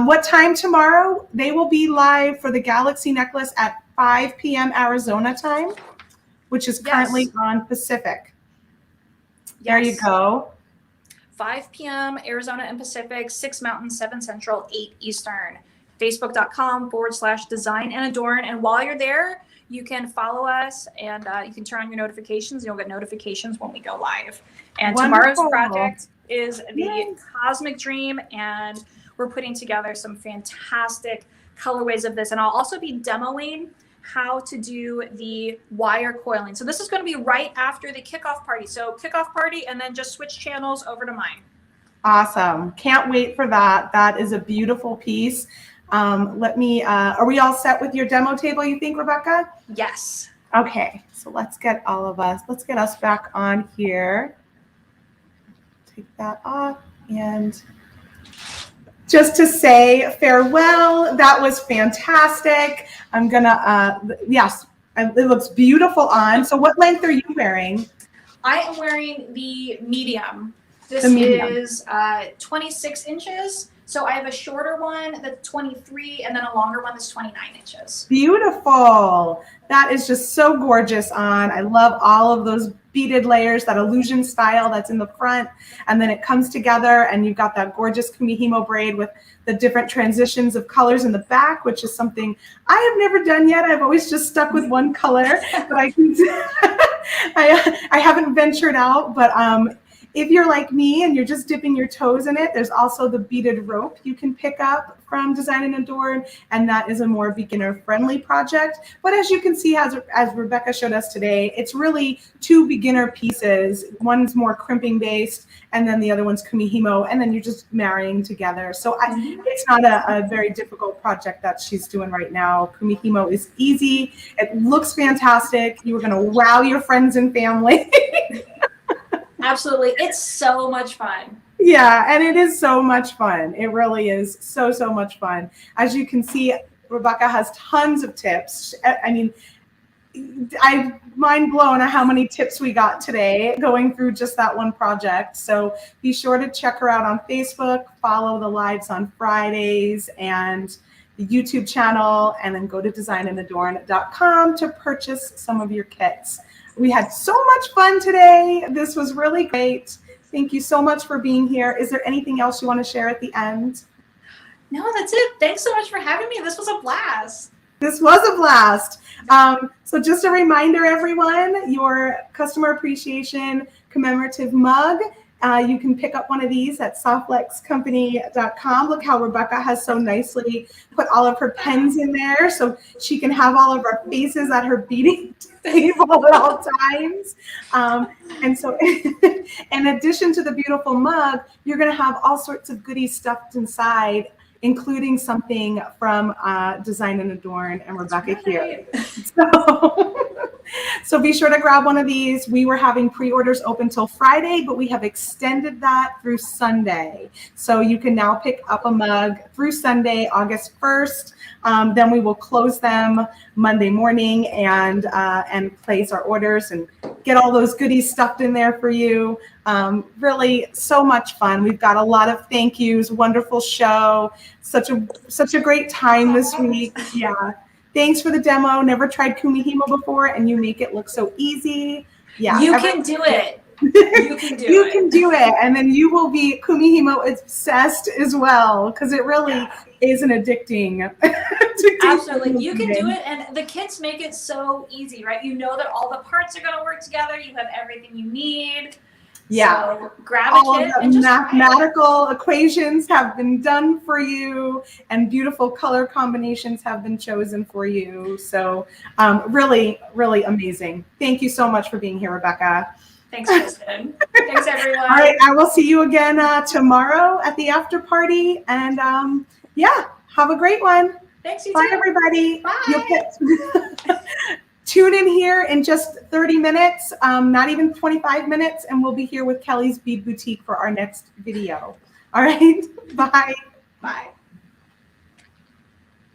What time tomorrow? They will be live for the Galaxy necklace at 5 p.m. Arizona time, which is currently on Pacific. There you go. 5 p.m. Arizona and Pacific, 6 Mountain, 7 Central, 8 Eastern. Facebook.com/Design and Adorn. And while you're there, you can follow us and you can turn on your notifications. You'll get notifications when we go live. And Wonderful. Tomorrow's project is the Cosmic Dream, and we're putting together some fantastic colorways of this. And I'll also be demoing how to do the wire coiling. So this is going to be right after the kickoff party. So kickoff party, and then just switch channels over to mine. Awesome. Can't wait for that. That is a beautiful piece. Are we all set with your demo table, you think, Rebecca? Yes. Okay, so let's get us back on here. Take that off. And just to say farewell, that was fantastic. I'm gonna, yes, it looks beautiful on. So what length are you wearing? I am wearing the medium. This is 26 inches. So I have a shorter one that's 23 and then a longer one that's 29 inches. Beautiful. That is just so gorgeous on. I love all of those beaded layers, that illusion style that's in the front. And then it comes together and you've got that gorgeous Kumihimo braid with the different transitions of colors in the back, which is something I have never done yet. I've always just stuck with one color, but I haven't ventured out, but if you're like me and you're just dipping your toes in it, there's also the beaded rope you can pick up from Design and Adorn, and that is a more beginner-friendly project. But as you can see, as Rebecca showed us today, it's really 2 beginner pieces. One's more crimping based, and then the other one's Kumihimo, and then you're just marrying together. So it's not a very difficult project that she's doing right now. Kumihimo is easy. It looks fantastic. You are going to wow your friends and family. Absolutely. It's so much fun. Yeah, and it is so much fun. It really is so much fun. As you can see, Rebecca has tons of tips. I mean, I'm mind blown at how many tips we got today going through just that one project. So be sure to check her out on Facebook, follow the lives on Fridays and the YouTube channel, and then go to designandadorn.com to purchase some of your kits. We had so much fun today. This was really great. Thank you so much for being here. Is there anything else you want to share at the end? No, that's it. Thanks so much for having me. This was a blast. This was a blast. So just a reminder, everyone, your customer appreciation commemorative mug, you can pick up one of these at softflexcompany.com. Look how Rebecca has so nicely put all of her pens in there so she can have all of our faces at her beading table at all times. And so in addition to the beautiful mug, you're going to have all sorts of goodies stuffed inside, including something from Design and Adorn and Rebecca here. So So be sure to grab one of these. We were having pre-orders open till Friday, but we have extended that through Sunday. So you can now pick up a mug through Sunday, August 1st. Then we will close them Monday morning and place our orders and get all those goodies stuffed in there for you. Really so much fun. We've got a lot of thank yous, wonderful show, such a great time this week. Yeah. Thanks for the demo. Never tried Kumihimo before, and you make it look so easy. Yeah. You can do it. You can do You it. can do it. And then you will be Kumihimo obsessed as well, because it really is an addicting. Absolutely. You can do it. And the kits make it so easy, right? You know that all the parts are going to work together. You have everything you need. Yeah. So grab All a kit of and the just try it. mathematical equations have been done for you, and beautiful color combinations have been chosen for you. So really, really amazing. Thank you so much for being here, Rebecca. Thanks, Kristen. Thanks, everyone. All right, I will see you again tomorrow at the after party. And yeah, have a great one. Thanks, you Bye, too. everybody. Bye. Tune in here in just 30 minutes, not even 25 minutes, and we'll be here with Kelly's Bead Boutique for our next video. All right, bye. Bye.